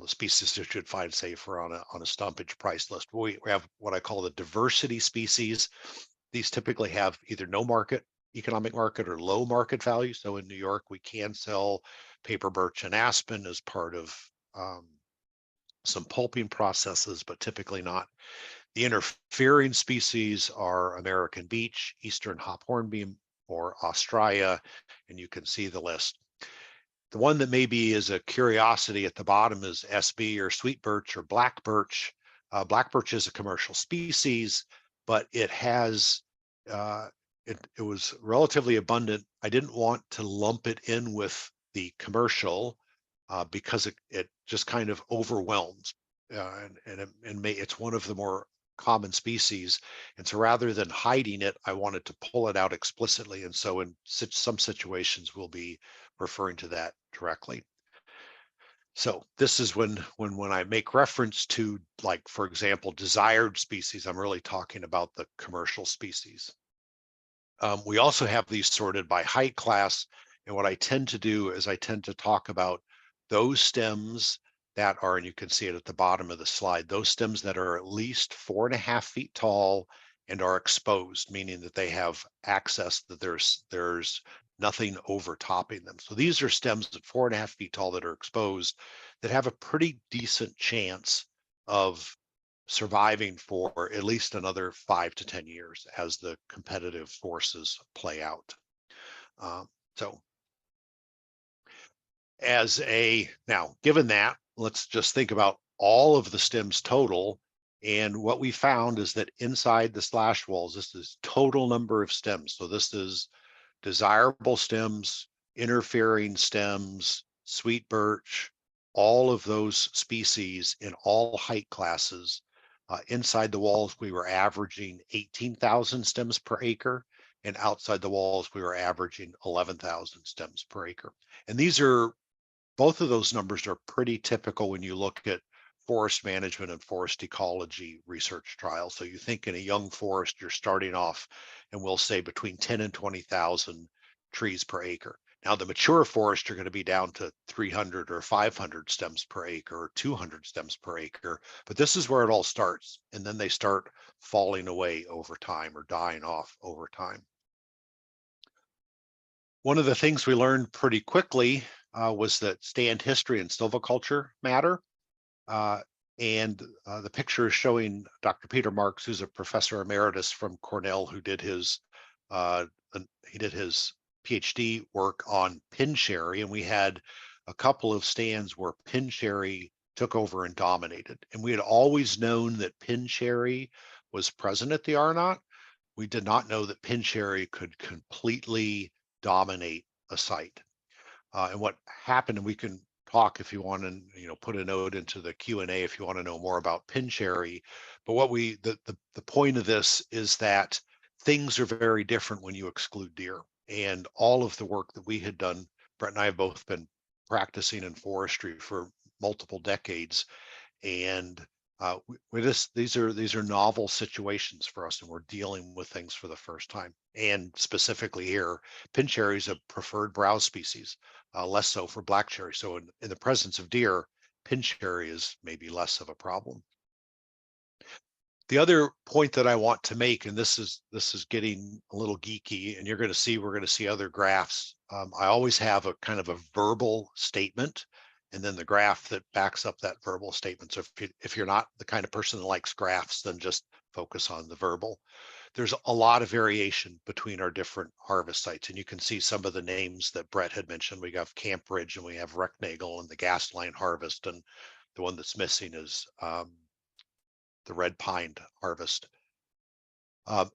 species that you'd find, say, for on a stumpage price list. We have what I call the diversity species. These typically have either no economic market or low market value. So in New York, we can sell paper birch and aspen as part of some pulping processes, but typically not. The interfering species are American beech, Eastern hop hornbeam, or Australia, and you can see the list. The one that maybe is a curiosity at the bottom is SB or sweet birch or black birch. Black birch is a commercial species, but it has it was relatively abundant. I didn't want to lump it in with the commercial because it just kind of overwhelms, it's one of the more common species. And so rather than hiding it, I wanted to pull it out explicitly. And so in some situations, we'll be referring to that directly. So this is when I make reference to, like, for example, desired species, I'm really talking about the commercial species. We also have these sorted by height class. And what I tend to do is I tend to talk about those stems that are, and you can see it at the bottom of the slide, those stems that are at least 4.5 feet tall and are exposed, meaning that they have access, that there's nothing overtopping them. So these are stems at 4.5 feet tall that are exposed, that have a pretty decent chance of surviving for at least another 5 to 10 years as the competitive forces play out. So now, given that, let's just think about all of the stems total. And what we found is that inside the slash walls, this is total number of stems. So this is desirable stems, interfering stems, sweet birch, all of those species in all height classes. Inside the walls, we were averaging 18,000 stems per acre, and outside the walls, we were averaging 11,000 stems per acre. And both of those numbers are pretty typical when you look at forest management and forest ecology research trials. So you think in a young forest, you're starting off, and we'll say between 10 and 20,000 trees per acre. Now, the mature forest, you're going to be down to 300 or 500 stems per acre or 200 stems per acre. But this is where it all starts. And then they start falling away over time or dying off over time. One of the things we learned pretty quickly was that stand history and silviculture matter. And the picture is showing Dr. Peter Marks, who's a professor emeritus from Cornell, who did his PhD work on pin cherry, and we had a couple of stands where pin cherry took over and dominated. And we had always known that pin cherry was present at the Arnot. We did not know that pin cherry could completely dominate a site. And what happened, and we can talk if you want, and put a note into the Q&A if you want to know more about pin cherry. But the point of this is that things are very different when you exclude deer. And all of the work that we had done, Brett and I have both been practicing in forestry for multiple decades, and these are novel situations for us, and we're dealing with things for the first time. And specifically here, pin cherry is a preferred browse species, less so for black cherry. So in the presence of deer, pin cherry is maybe less of a problem. The other point that I want to make, and this is getting a little geeky, and we're going to see other graphs. I always have a kind of a verbal statement, and then the graph that backs up that verbal statement. So if you're not the kind of person that likes graphs, then just focus on the verbal. There's a lot of variation between our different harvest sites, and you can see some of the names that Brett had mentioned. We have Camp Ridge and we have Recknagel and the Gas Line Harvest, and the one that's missing is the Red Pine Harvest.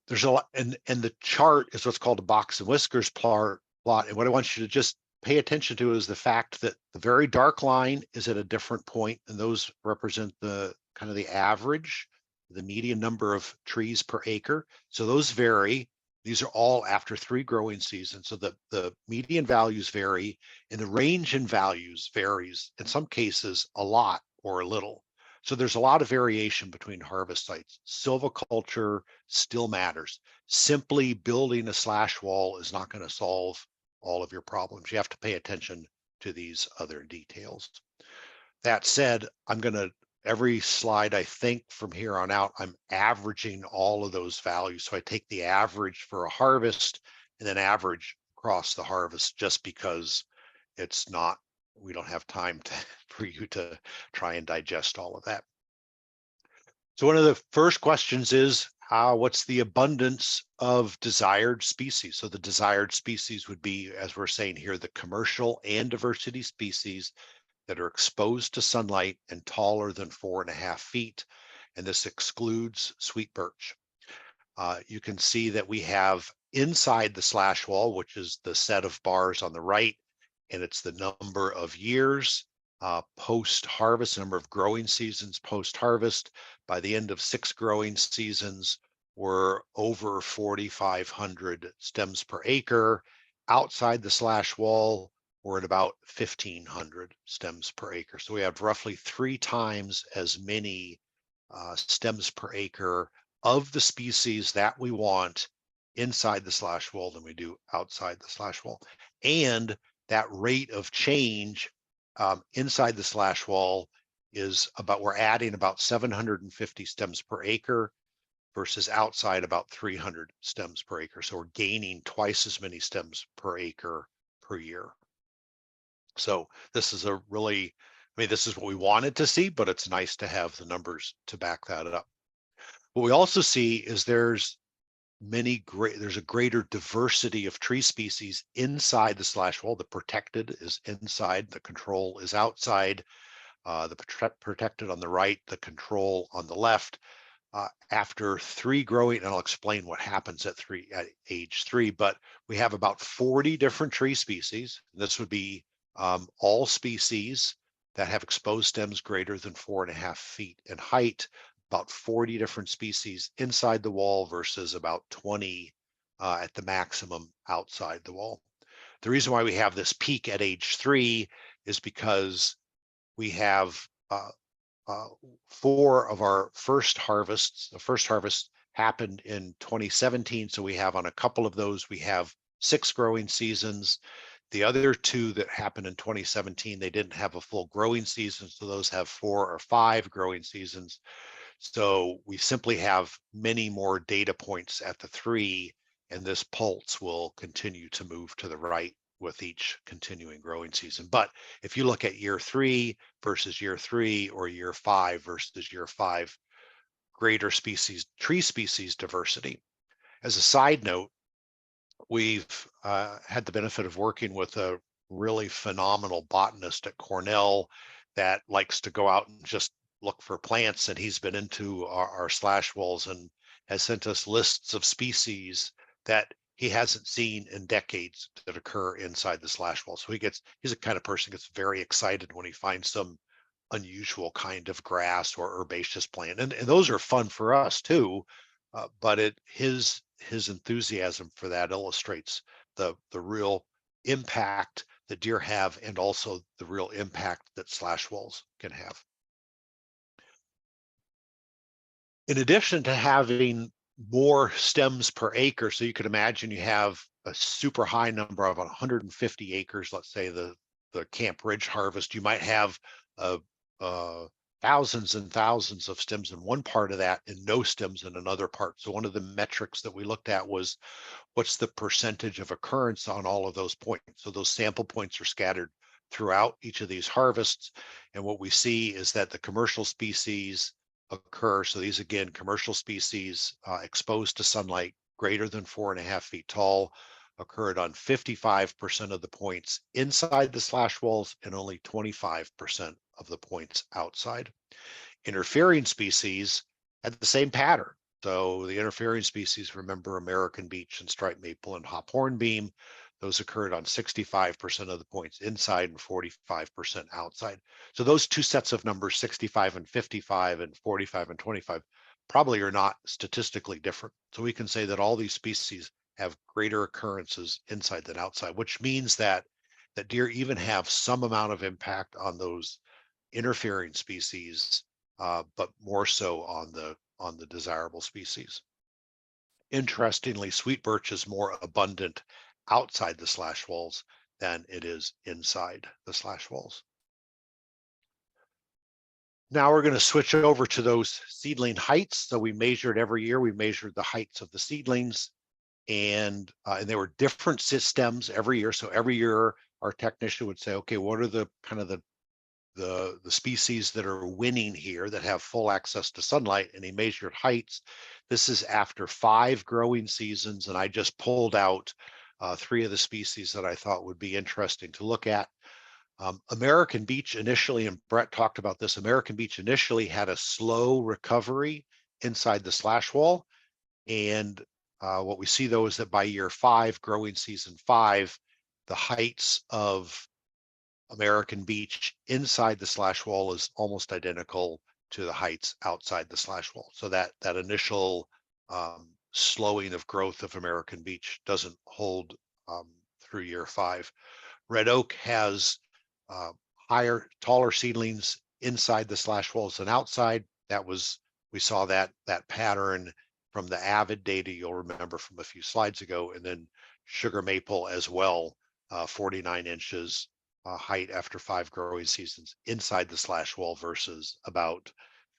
There's a lot, and the chart is what's called a box and whiskers plot. And what I want you to just pay attention to is the fact that the very dark line is at a different point, and those represent the kind of the average, the median number of trees per acre. So those vary. These are all after 3 growing seasons. So the median values vary, and the range in values varies in some cases a lot or a little. So there's a lot of variation between harvest sites. Silviculture still matters. Simply building a slash wall is not going to solve all of your problems. You have to pay attention to these other details. That said, I'm going to, every slide, I think from here on out, I'm averaging all of those values. So I take the average for a harvest and then average across the harvest, just because it's not, we don't have time for you to try and digest all of that. So one of the first questions is, what's the abundance of desired species? So the desired species would be, as we're saying here, the commercial and diversity species that are exposed to sunlight and taller than 4.5 feet. And this excludes sweet birch. You can see that we have inside the slash wall, which is the set of bars on the right, and it's the number of years post-harvest, number of growing seasons post-harvest. By the end of 6 growing seasons, we're over 4,500 stems per acre. Outside the slash wall, we're at about 1,500 stems per acre. So we have roughly 3 times as many stems per acre of the species that we want inside the slash wall than we do outside the slash wall. And that rate of change inside the slash wall is about, we're adding about 750 stems per acre versus outside about 300 stems per acre. So we're gaining twice as many stems per acre per year. So this is a really, I mean, this is what we wanted to see, but it's nice to have the numbers to back that up. What we also see is there's a greater diversity of tree species inside the slash wall. The protected is inside, the control is outside, the protected on the right, the control on the left. After 3 growing, and I'll explain what happens at age 3, but we have about 40 different tree species. This would be all species that have exposed stems greater than 4.5 feet in height. About 40 different species inside the wall versus about 20 at the maximum outside the wall. The reason why we have this peak at age 3 is because we have 4 of our first harvests. The first harvest happened in 2017. So we have on a couple of those, we have 6 growing seasons. The other 2 that happened in 2017, they didn't have a full growing season. So those have 4 or 5 growing seasons. So we simply have many more data points at the 3, and this pulse will continue to move to the right with each continuing growing season. But if you look at year 3 versus year 3 or year 5 versus year 5, greater species, tree species diversity. As a side note, we've had the benefit of working with a really phenomenal botanist at Cornell that likes to go out and just look for plants, and he's been into our slash walls and has sent us lists of species that he hasn't seen in decades that occur inside the slash wall. So he's a kind of person who gets very excited when he finds some unusual kind of grass or herbaceous plant, and those are fun for us too. But his enthusiasm for that illustrates the real impact that deer have, and also the real impact that slash walls can have. In addition to having more stems per acre, so you can imagine you have a super high number of 150 acres, let's say the Camp Ridge harvest, you might have thousands and thousands of stems in one part of that and no stems in another part. So one of the metrics that we looked at was, what's the percentage of occurrence on all of those points? So those sample points are scattered throughout each of these harvests. And what we see is that the commercial species occur. So these, again, commercial species exposed to sunlight greater than 4.5 feet tall occurred on 55% of the points inside the slash walls and only 25% of the points outside. Interfering species had the same pattern. So the interfering species, remember, American beech and striped maple and hop hornbeam, those occurred on 65% of the points inside and 45% outside. So those two sets of numbers, 65 and 55 and 45 and 25, probably are not statistically different. So we can say that all these species have greater occurrences inside than outside, which means that deer even have some amount of impact on those interfering species, but more so on the desirable species. Interestingly, sweet birch is more abundant outside the slash walls than it is inside the slash walls. Now we're going to switch over to those seedling heights. So we measured every year, we measured the heights of the seedlings, and they were different stems every year. So every year our technician would say, okay, what are the kind of the species that are winning here, that have full access to sunlight, and he measured heights. This is after 5 growing seasons, and I just pulled out 3 of the species that I thought would be interesting to look at. American beech initially, and Brett talked about this, American beech initially had a slow recovery inside the slash wall. And what we see though is that by year 5, growing season 5, the heights of American beech inside the slash wall is almost identical to the heights outside the slash wall. So that initial slowing of growth of American beech doesn't hold through year 5. Red oak has higher, taller seedlings inside the slash walls than outside. We saw that pattern from the Avid data you'll remember from a few slides ago, and then sugar maple as well, 49 inches height after 5 growing seasons inside the slash wall versus about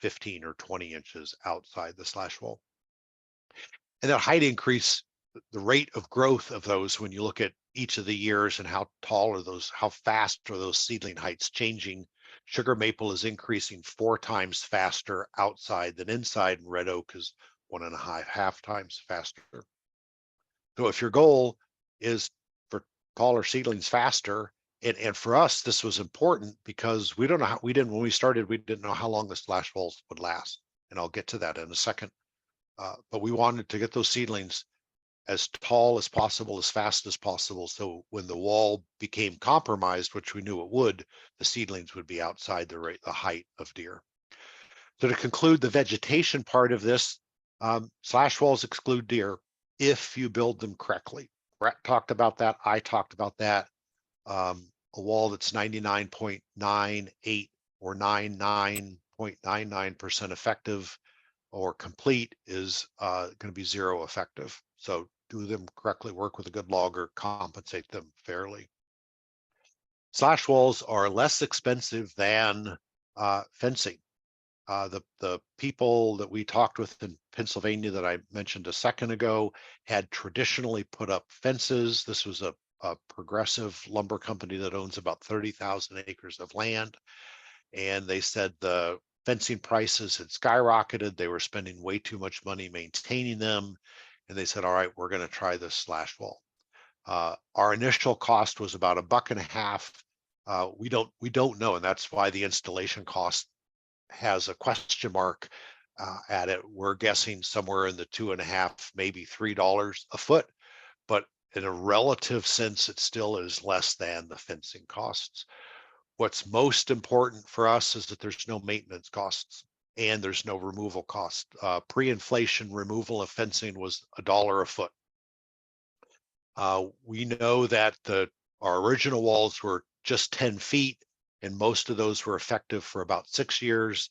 15 or 20 inches outside the slash wall. And that height increase, the rate of growth of those, when you look at each of the years and how tall are those, how fast are those seedling heights changing. Sugar maple is increasing 4 times faster outside than inside, and red oak is 1.5 times faster. So if your goal is for taller seedlings faster, and for us, this was important because we don't know how, when we started, we didn't know how long the slash walls would last. And I'll get to that in a second. But we wanted to get those seedlings as tall as possible, as fast as possible. So when the wall became compromised, which we knew it would, the seedlings would be outside the height of deer. So to conclude the vegetation part of this, slash walls exclude deer if you build them correctly. Brett talked about that. I talked about that. A wall that's 99.98 or 99.99% effective or complete is going to be 0 effective. So do them correctly, work with a good logger, compensate them fairly. Slash walls are less expensive than fencing. The people that we talked with in Pennsylvania that I mentioned a second ago had traditionally put up fences. This was a progressive lumber company that owns about 30,000 acres of land. And they said the fencing prices had skyrocketed. They were spending way too much money maintaining them. And they said, all right, we're going to try this slash wall. Our initial cost was about $1.50. We don't know. And that's why the installation cost has a question mark at it. We're guessing somewhere in the $2.50, maybe $3 a foot, but in a relative sense, it still is less than the fencing costs. What's most important for us is that there's no maintenance costs and there's no removal cost. Pre-inflation removal of fencing was $1 a foot. We know that our original walls were just 10 feet, and most of those were effective for about 6 years,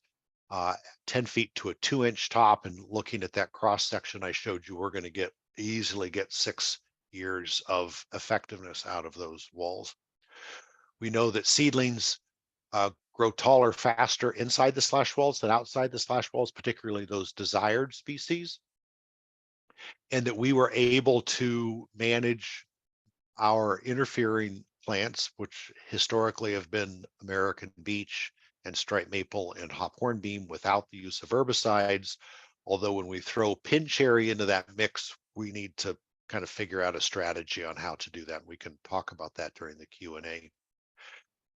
10 feet to a 2-inch top. And looking at that cross section I showed you, we're going to easily get 6 years of effectiveness out of those walls. We know that seedlings grow taller faster inside the slash walls than outside the slash walls, particularly those desired species, and that we were able to manage our interfering plants, which historically have been American beech and striped maple and hop hornbeam without the use of herbicides. Although when we throw pin cherry into that mix, we need to kind of figure out a strategy on how to do that. We can talk about that during the Q&A.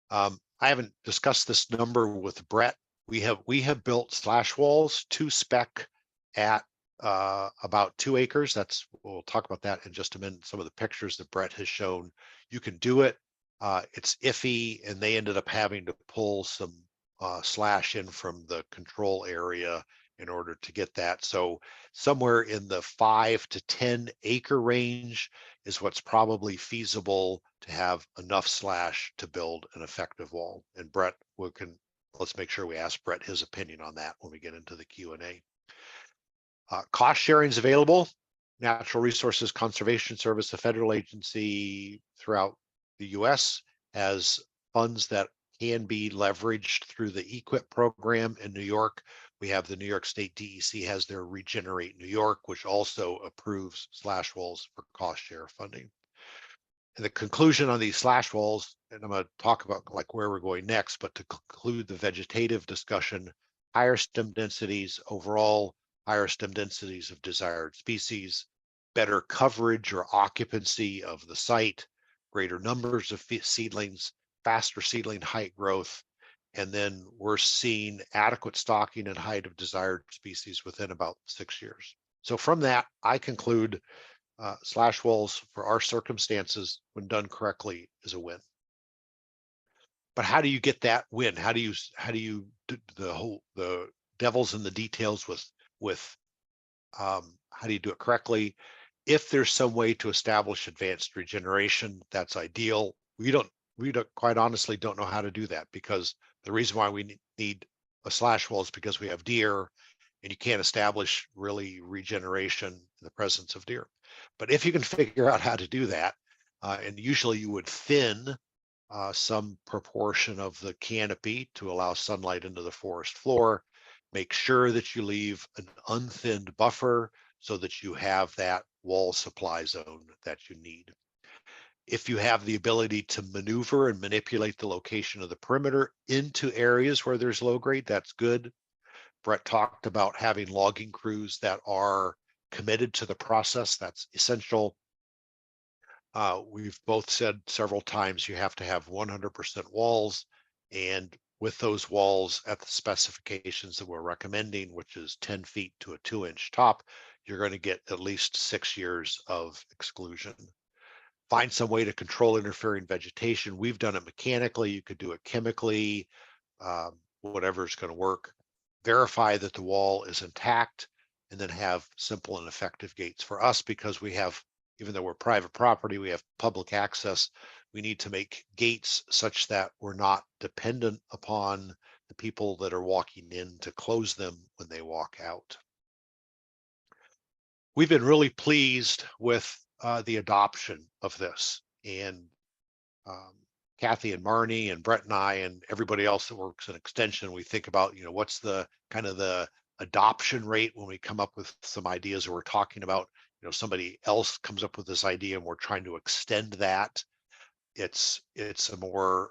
I haven't discussed this number with Brett. We have built slash walls to spec at about 2 acres. We'll talk about that in just a minute. Some of the pictures that Brett has shown, you can do it. It's iffy, and they ended up having to pull some slash in from the control area in order to get that. So somewhere in the 5 to 10 acre range is what's probably feasible to have enough slash to build an effective wall. And Brett, let's make sure we ask Brett his opinion on that when we get into the Q&A. Cost sharing is available. Natural Resources Conservation Service, a federal agency throughout the US, has funds that can be leveraged through the EQIP program in New York. We have the New York State DEC has their Regenerate New York, which also approves slash walls for cost share funding. And the conclusion on these slash walls, and I'm going to talk about like where we're going next, but to conclude the vegetative discussion, higher stem densities overall, higher stem densities of desired species, better coverage or occupancy of the site, greater numbers of seedlings, faster seedling height growth, and then we're seeing adequate stocking and height of desired species within about 6 years. So from that, I conclude slash walls for our circumstances, when done correctly, is a win. But how do you get that win? How do you the devil's in the details with how do you do it correctly? If there's some way to establish advanced regeneration, that's ideal. We don't quite honestly don't know how to do that, because the reason why we need a slash wall is because we have deer, and you can't establish really regeneration in the presence of deer. But if you can figure out how to do that, and usually you would thin some proportion of the canopy to allow sunlight into the forest floor, make sure that you leave an unthinned buffer so that you have that wall supply zone that you need. If you have the ability to maneuver and manipulate the location of the perimeter into areas where there's low grade, that's good. Brett talked about having logging crews that are committed to the process. That's essential. We've both said several times you have to have 100% walls, and with those walls at the specifications that we're recommending, which is 10 feet to a 2-inch top, you're going to get at least 6 years of exclusion. Find some way to control interfering vegetation. We've done it mechanically. You could do it chemically, whatever's going to work. Verify that the wall is intact, and then have simple and effective gates. For us, because we have, even though we're private property, we have public access, we need to make gates such that we're not dependent upon the people that are walking in to close them when they walk out. We've been really pleased with the adoption of this, and Kathy and Marnie and Brett and I and everybody else that works in extension, we think about, what's the kind of the adoption rate when we come up with some ideas, or we're talking about, somebody else comes up with this idea and we're trying to extend that. It's a more,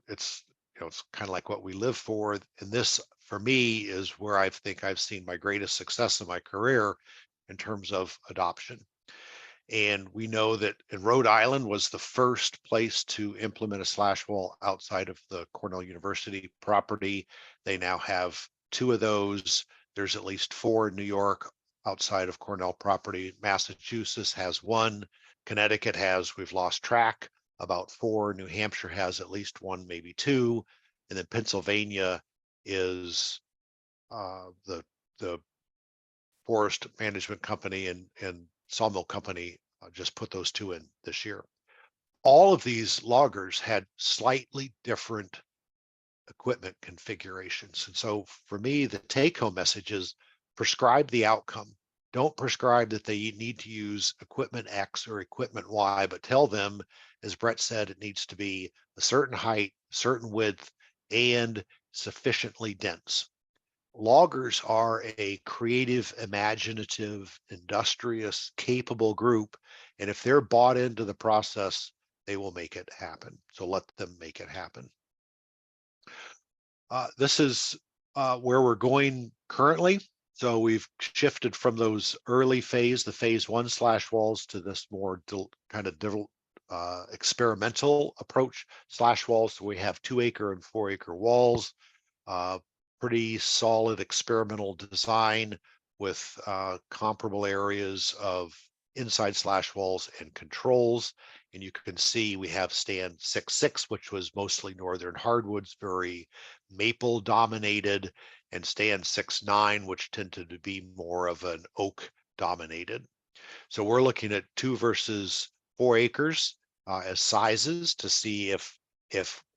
it's kind of like what we live for. And this, for me, is where I think I've seen my greatest success in my career in terms of adoption. And we know that in Rhode Island was the first place to implement a slash wall outside of the Cornell University property. They now have 2 of those. There's at least 4 in New York outside of Cornell property. Massachusetts has 1. Connecticut has, we've lost track, about 4. New Hampshire has at least 1, maybe 2. And then Pennsylvania is the forest management company and sawmill company just put those 2 in this year. All of these loggers had slightly different equipment configurations. And so for me, the take-home message is prescribe the outcome. Don't prescribe that they need to use equipment X or equipment Y, but tell them, as Brett said, it needs to be a certain height, certain width, and sufficiently dense. Loggers are a creative, imaginative, industrious, capable group. And if they're bought into the process, they will make it happen. So let them make it happen. This is where we're going currently. So we've shifted from those early phase, the phase 1 slash walls, to this more kind of experimental approach slash walls. So we have 2 acre and 4 acre walls, pretty solid experimental design with comparable areas of inside slash walls and controls. And you can see we have stand 6.6, which was mostly northern hardwoods, very maple dominated, and stand 6.9, which tended to be more of an oak dominated. So we're looking at 2 versus 4 acres as sizes to see if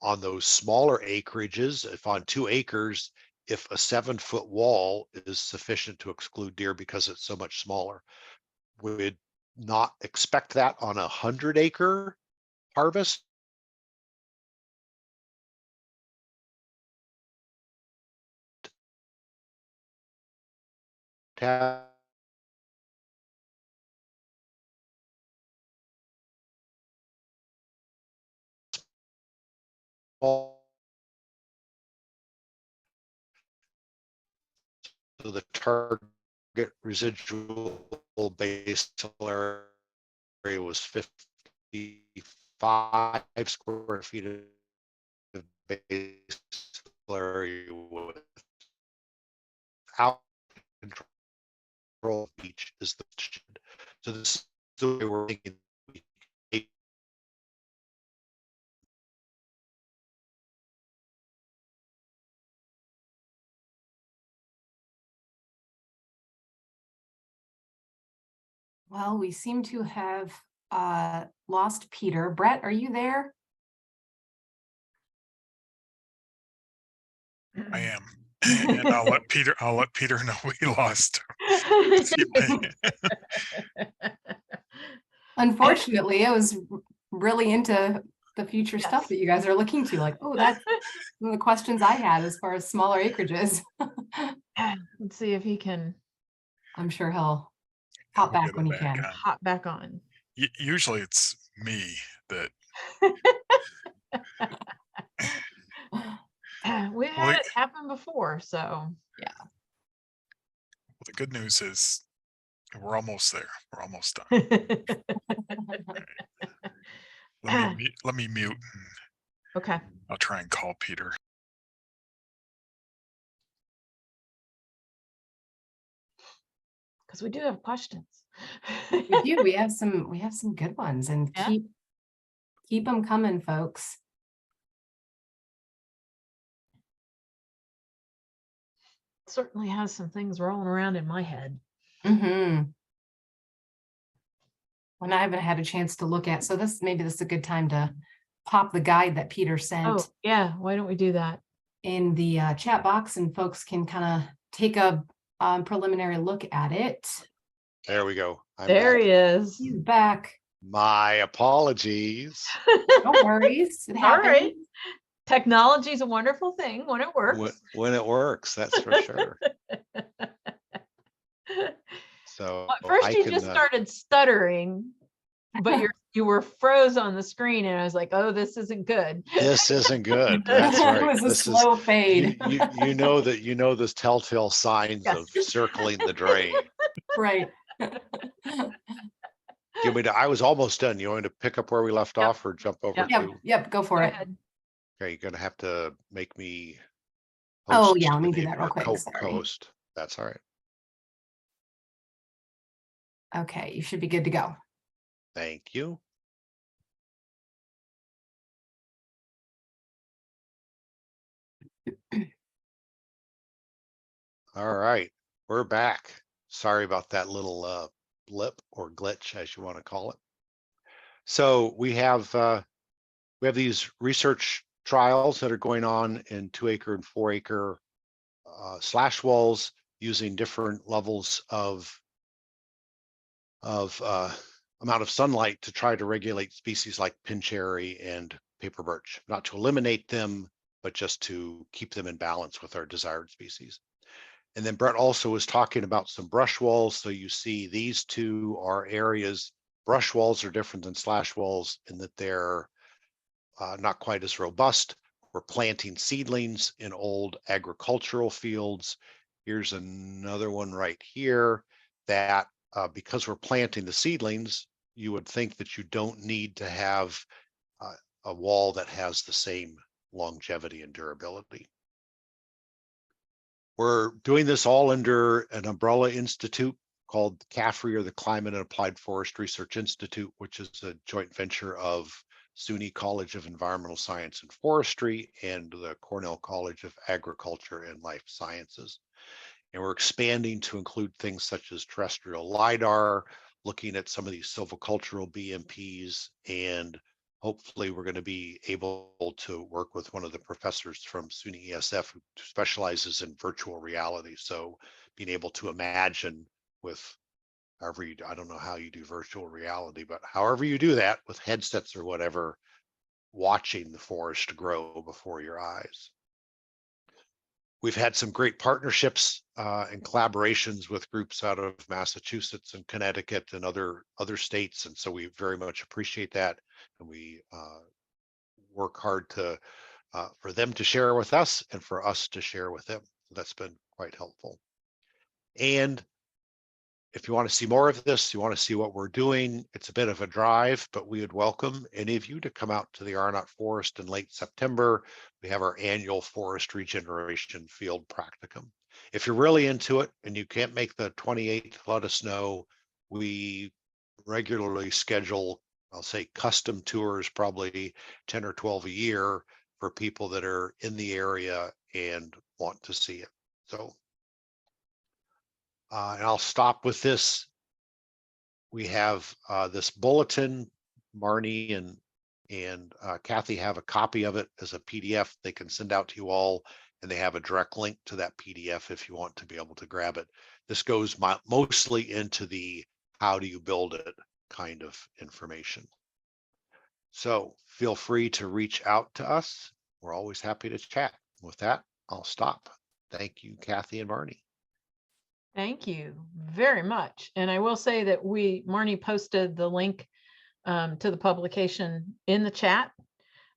on those smaller acreages, if on 2 acres, if a 7-foot wall is sufficient to exclude deer because it's so much smaller. We'd not expect that on a 100-acre harvest. So the target residual basal area was 55 square feet of basal area without control beach is the shed. So this is the way we're thinking. Well, we seem to have lost Peter. Brett, are you there? I am. And I'll let Peter know we lost. Unfortunately, I was really into the future stuff that you guys are looking to. Like, oh, that's one of the questions I had as far as smaller acreages. Let's see if he can I'm sure he'll hop back when he can. hop back on. Usually it's me that. We've had it happen before, so. Yeah. Well, the good news is we're almost there. We're almost done. Let me mute. Okay. I'll try and call Peter. Because we do have questions. We do. We have some good ones, and Yeah. keep them coming, folks. Certainly has some things rolling around in my head. Mm-hmm. When I haven't had a chance to look at, so maybe this is a good time to pop the guide that Peter sent. Oh, yeah. Why don't we do that? In the chat box, and folks can kind of take a preliminary look at it. There we go. There he is. He's back. My apologies. No worries. It All happens. right. Technology is a wonderful thing when it works. When it works, that's for sure. So Well, at first you just started stuttering, but you were froze on the screen, and I was like, "Oh, this isn't good. This isn't good." That's right. It was a This slow fade. you know those telltale signs Yes. of circling the drain. Right. I was almost done. You want me to pick up where we left off or jump over to? Yep. Go for Go it. ahead. Okay, you're gonna have to make me. Oh yeah, let me do that real quick. Sorry. Co-host. That's all right. Okay, you should be good to go. Thank you. All right, we're back. Sorry about that little blip or glitch, as you want to call it. So we have these research trials that are going on in 2 acre and 4 acre slash walls using different levels of amount of sunlight to try to regulate species like pincherry and paper birch, not to eliminate them, but just to keep them in balance with our desired species. And then Brett also was talking about some brush walls. So you see these two are areas, brush walls are different than slash walls in that they're not quite as robust. We're planting seedlings in old agricultural fields. Here's another one right here that because we're planting the seedlings, you would think that you don't need to have a wall that has the same longevity and durability. We're doing this all under an umbrella institute called CAFRE, or the Climate and Applied Forest Research Institute, which is a joint venture of SUNY College of Environmental Science and Forestry and the Cornell College of Agriculture and Life Sciences. And we're expanding to include things such as terrestrial LiDAR, looking at some of these silvicultural BMPs, and hopefully we're going to be able to work with one of the professors from SUNY ESF who specializes in virtual reality. So being able to imagine with however you, I don't know how you do virtual reality, but however you do that with headsets or whatever, watching the forest grow before your eyes. We've had some great partnerships and collaborations with groups out of Massachusetts and Connecticut and other states, and so we very much appreciate that, and we work hard to for them to share with us and for us to share with them. That's been quite helpful. And if you want to see more of this, you want to see what we're doing, it's a bit of a drive, but we would welcome any of you to come out to the Arnot Forest in late September. We have our annual forest regeneration field practicum. If you're really into it and you can't make the 28th, let us know. We regularly schedule, I'll say, custom tours, probably 10 or 12 a year for people that are in the area and want to see it. So and I'll stop with this. We have this bulletin. Marnie and Kathy have a copy of it as a PDF they can send out to you all, and they have a direct link to that PDF if you want to be able to grab it. This goes mostly into the how do you build it kind of information. So feel free to reach out to us. We're always happy to chat. With that, I'll stop. Thank you, Kathy and Marnie. Thank you very much. And I will say that Marnie posted the link to the publication in the chat.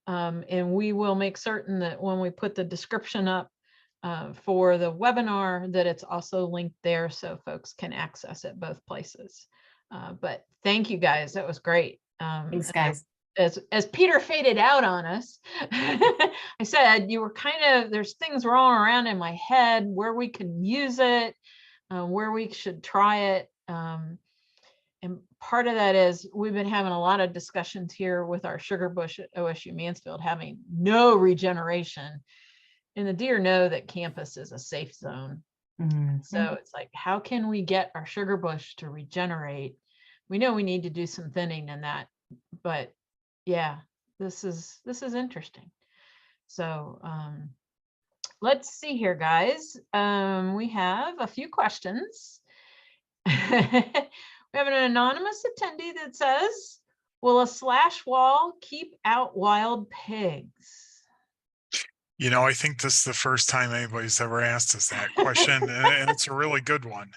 And we will make certain that when we put the description up for the webinar, that it's also linked there so folks can access it both places. But thank you guys. That was great. Thanks, guys. As Peter faded out on us, I said you were there's things rolling around in my head where we can use it. Where we should try it. And part of that is we've been having a lot of discussions here with our sugar bush at OSU Mansfield having no regeneration. And the deer know that campus is a safe zone. Mm-hmm. So it's like, how can we get our sugar bush to regenerate? We know we need to do some thinning in that, but yeah, this is interesting. So let's see here, guys. We have a few questions. We have an anonymous attendee that says, will a slash wall keep out wild pigs? You know, I think this is the first time anybody's ever asked us that question, and it's a really good one.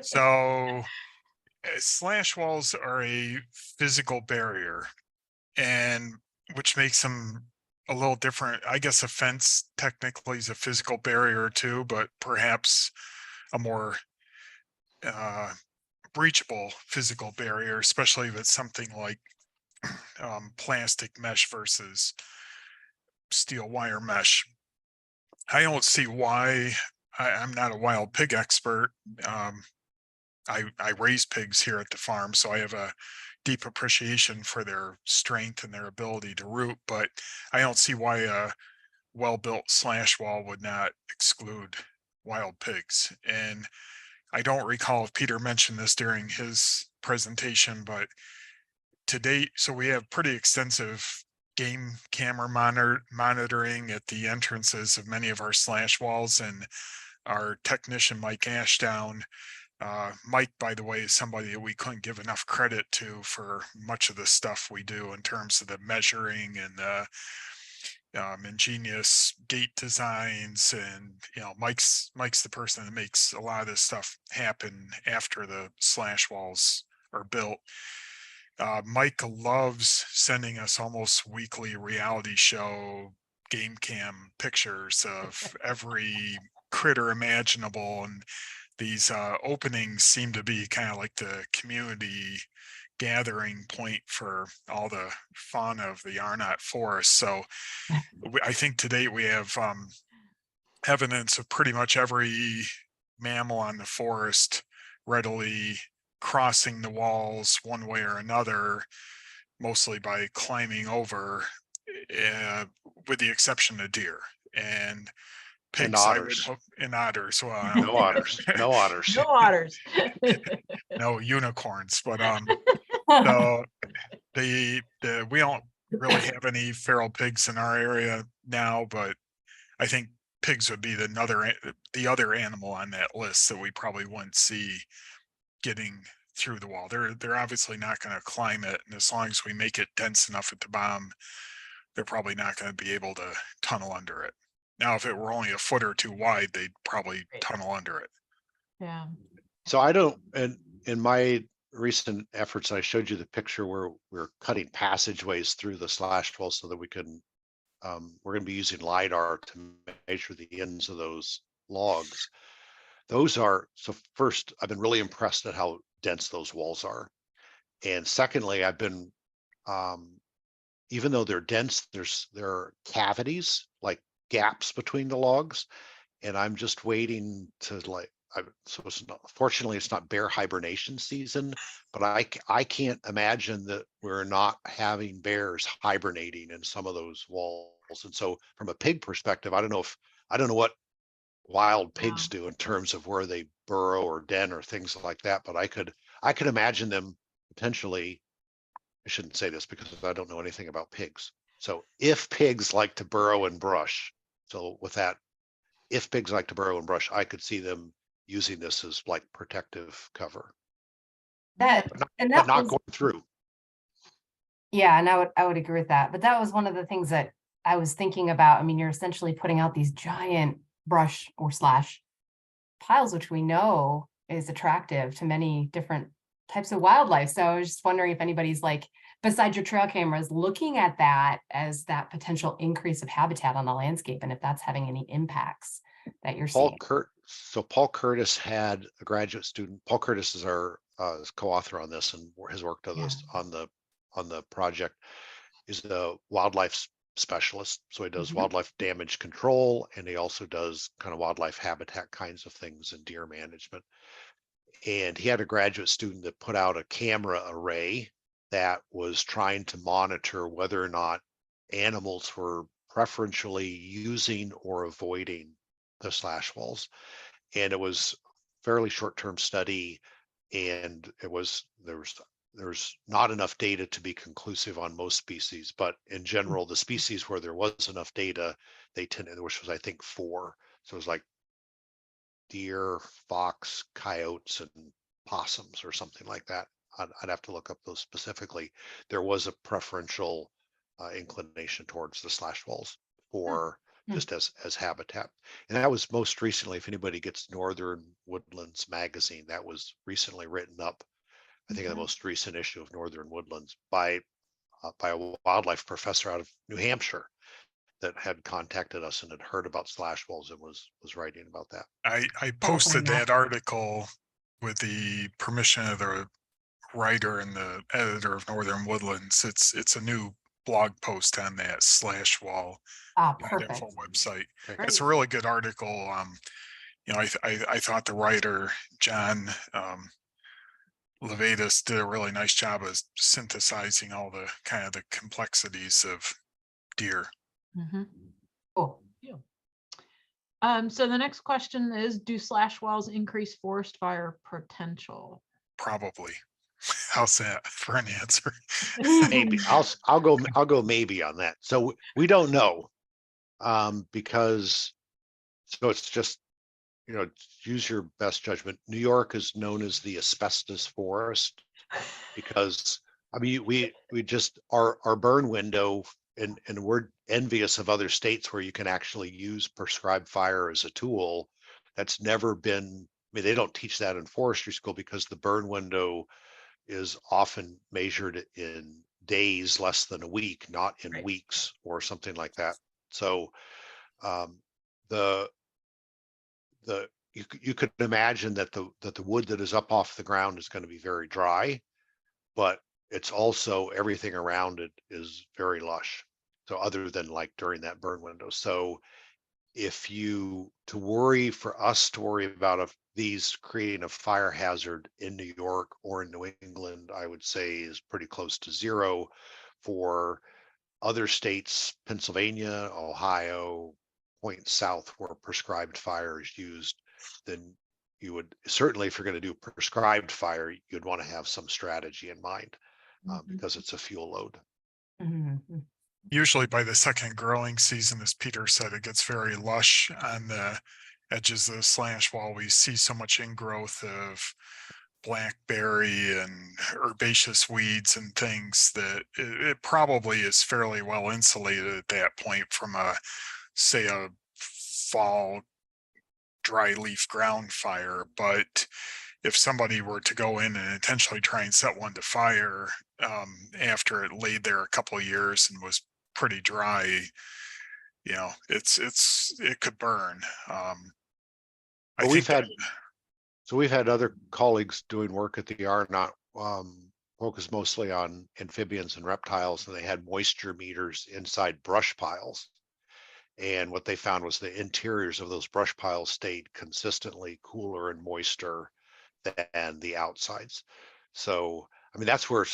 So slash walls are a physical barrier, and which makes them a little different. I guess a fence technically is a physical barrier too, but perhaps a more breachable physical barrier, especially if it's something like plastic mesh versus steel wire mesh. I don't see why. I'm not a wild pig expert. I raise pigs here at the farm, so I have a deep appreciation for their strength and their ability to root, but I don't see why a well-built slash wall would not exclude wild pigs. And I don't recall if Peter mentioned this during his presentation, but to date, so we have pretty extensive game camera monitoring at the entrances of many of our slash walls, and our technician Mike Ashdown, Mike, by the way, is somebody that we couldn't give enough credit to for much of the stuff we do in terms of the measuring and the ingenious gate designs. And Mike's the person that makes a lot of this stuff happen after the slash walls are built. Mike loves sending us almost weekly reality show game cam pictures of every critter imaginable, and these openings seem to be kind of like the community gathering point for all the fauna of the Arnot Forest. So I think to date we have evidence of pretty much every mammal on the forest readily crossing the walls one way or another, mostly by climbing over, uh, with the exception of deer and And pigs. I would otters. hope, and otters. Well, I don't No think otters, no otters. No otters. no unicorns, but so we don't really have any feral pigs in our area now, but I think pigs would be the other animal on that list that we probably wouldn't see getting through the wall. They're obviously not going to climb it, and as long as we make it dense enough at the bottom, they're probably not going to be able to tunnel under it. Now, if it were only a foot or two wide, they'd probably Right. tunnel under it. Yeah. So I don't, and in my recent efforts, I showed you the picture where we're cutting passageways through the slash wall so that we can, we're going to be using LiDAR to measure the ends of those logs. Those are, so first, I've been really impressed at how dense those walls are. And secondly, I've been, even though they're dense, there are cavities, like gaps between the logs. And I'm just waiting to so it's not, fortunately it's not bear hibernation season, but I can't imagine that we're not having bears hibernating in some of those walls. And so from a pig perspective, I don't know what wild pigs do in terms of where they burrow or den or things like that, but I could imagine them potentially, I shouldn't say this because I don't know anything about pigs. So if pigs like to burrow and brush, so with that, if pigs like to burrow and brush, I could see them using this as like protective cover, That, but and that not was, going through. yeah, and I would agree with that. But that was one of the things that I was thinking about. I mean, you're essentially putting out these giant brush or slash piles, which we know is attractive to many different types of wildlife. So I was just wondering if anybody's like, besides your trail cameras, looking at that as that potential increase of habitat on the landscape, and if that's having any impacts that you're seeing. Paul Curtis had a graduate student. Paul Curtis is our co-author on this and has worked on this on the project. Is the wildlife specialist, so he does wildlife damage control, and he also does kind of wildlife habitat kinds of things and deer management. And he had a graduate student that put out a camera array that was trying to monitor whether or not animals were preferentially using or avoiding the slash walls. And it was fairly short-term study, and there's not enough data to be conclusive on most species, but in general, the species where there was enough data, they tended, which was I think 4. So it was like deer, fox, coyotes, and possums or something like that. I'd have to look up those specifically. There was a preferential inclination towards the slash walls for just as habitat. And that was most recently, if anybody gets Northern Woodlands magazine, that was recently written up, I think in the most recent issue of Northern Woodlands by a wildlife professor out of New Hampshire that had contacted us and had heard about slash walls and was writing about that. I posted that article with the permission of the writer and the editor of Northern Woodlands. It's a new blog post on that slash wall info website. Okay. It's a really good article. I thought the writer John Levatus did a really nice job of synthesizing all the kind of the complexities of deer. Cool. So the next question is, do slash walls increase forest fire potential? Probably. How's that for an answer? Maybe I'll go maybe on that. So we don't know, because so it's just, use your best judgment. New York is known as the asbestos forest because I mean we just our burn window, and we're envious of other states where you can actually use prescribed fire as a tool. That's never been, I mean, they don't teach that in forestry school because the burn window is often measured in days less than a week, not in Right. weeks or something like that. So the you could imagine that the wood that is up off the ground is going to be very dry, but it's also everything around it is very lush. So other than like during that burn window. So if you for us to worry about these creating a fire hazard in New York or in New England, I would say is pretty close to zero. For other states, Pennsylvania, Ohio, point south where prescribed fire is used, then you would certainly, if you're going to do prescribed fire, you'd want to have some strategy in mind because it's a fuel load. Mhm. Usually by the second growing season, as Peter said, it gets very lush on the edges of the slash wall. We see so much ingrowth of blackberry and herbaceous weeds and things that it probably is fairly well insulated at that point from say a fall dry leaf ground fire. But if somebody were to go in and intentionally try and set one to fire after it laid there a couple of years and was pretty dry, it could burn. But we've had other colleagues doing work at the Arnot, focused mostly on amphibians and reptiles, and they had moisture meters inside brush piles. And what they found was the interiors of those brush piles stayed consistently cooler and moister than the outsides. So, I mean, that's where,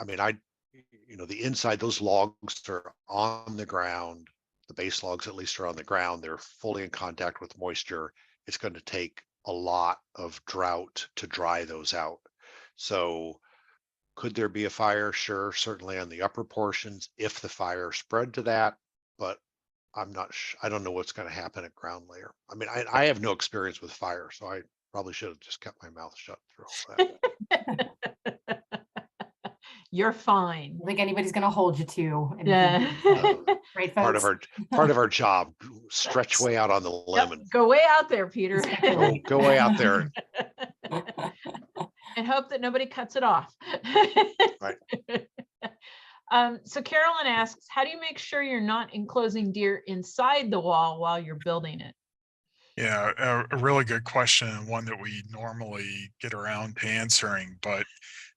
the inside, those logs are on the ground. The base logs at least are on the ground. They're fully in contact with moisture. It's going to take a lot of drought to dry those out. So could there be a fire? Sure, certainly on the upper portions if the fire spread to that, but I'm not I don't know what's going to happen at ground layer. I mean, I have no experience with fire, so I probably should have just kept my mouth shut through all that. You're fine. I don't think anybody's gonna hold you to. Yeah. Right, Part folks? of our job, stretch way out on the limb Yep, go way out there, Peter. go way out there. And hope that nobody cuts it off. Right. So Carolyn asks, how do you make sure you're not enclosing deer inside the wall while you're building it? Yeah, a really good question, and one that we normally get around to answering. But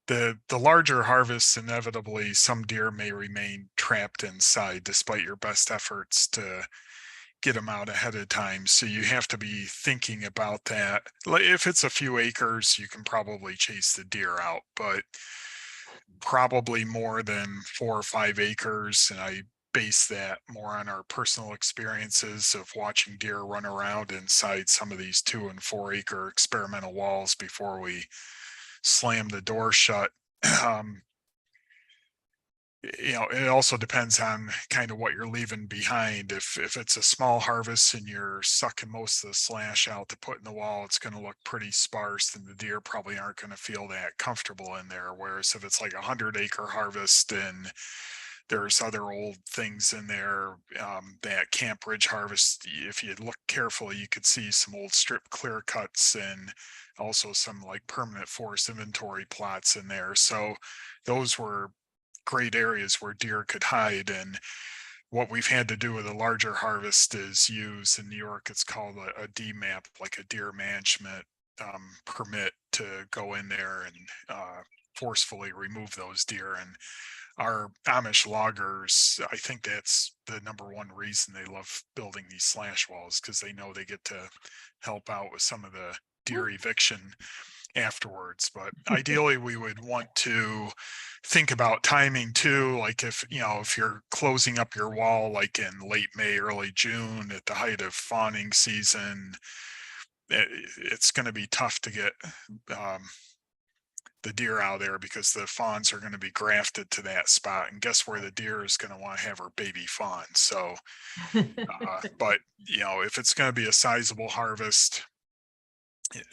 the larger harvests, inevitably, some deer may remain trapped inside despite your best efforts to get them out ahead of time. So you have to be thinking about that. If it's a few acres, you can probably chase the deer out, but probably more than 4 or 5 acres, and I base that more on our personal experiences of watching deer run around inside some of these 2 and 4 acre experimental walls before we slam the door shut. It also depends on kind of what you're leaving behind. If it's a small harvest and you're sucking most of the slash out to put in the wall, it's going to look pretty sparse, and the deer probably aren't going to feel that comfortable in there. Whereas if it's like 100-acre harvest and there's other old things in there, that Camp Ridge harvest, if you look carefully, you could see some old strip clear cuts and also some like permanent forest inventory plots in there. So those were great areas where deer could hide. And what we've had to do with a larger harvest is use, in New York, it's called a DMAP, like a deer management permit, to go in there and forcefully remove those deer. And our Amish loggers, I think that's the number one reason they love building these slash walls, because they know they get to help out with some of the deer eviction afterwards. But ideally we would want to think about timing too. Like if you're closing up your wall like in late May, early June at the height of fawning season, it's going to be tough to get the deer out there, because the fawns are going to be grafted to that spot, and guess where the deer is going to want to have her baby fawn. So but if it's going to be a sizable harvest,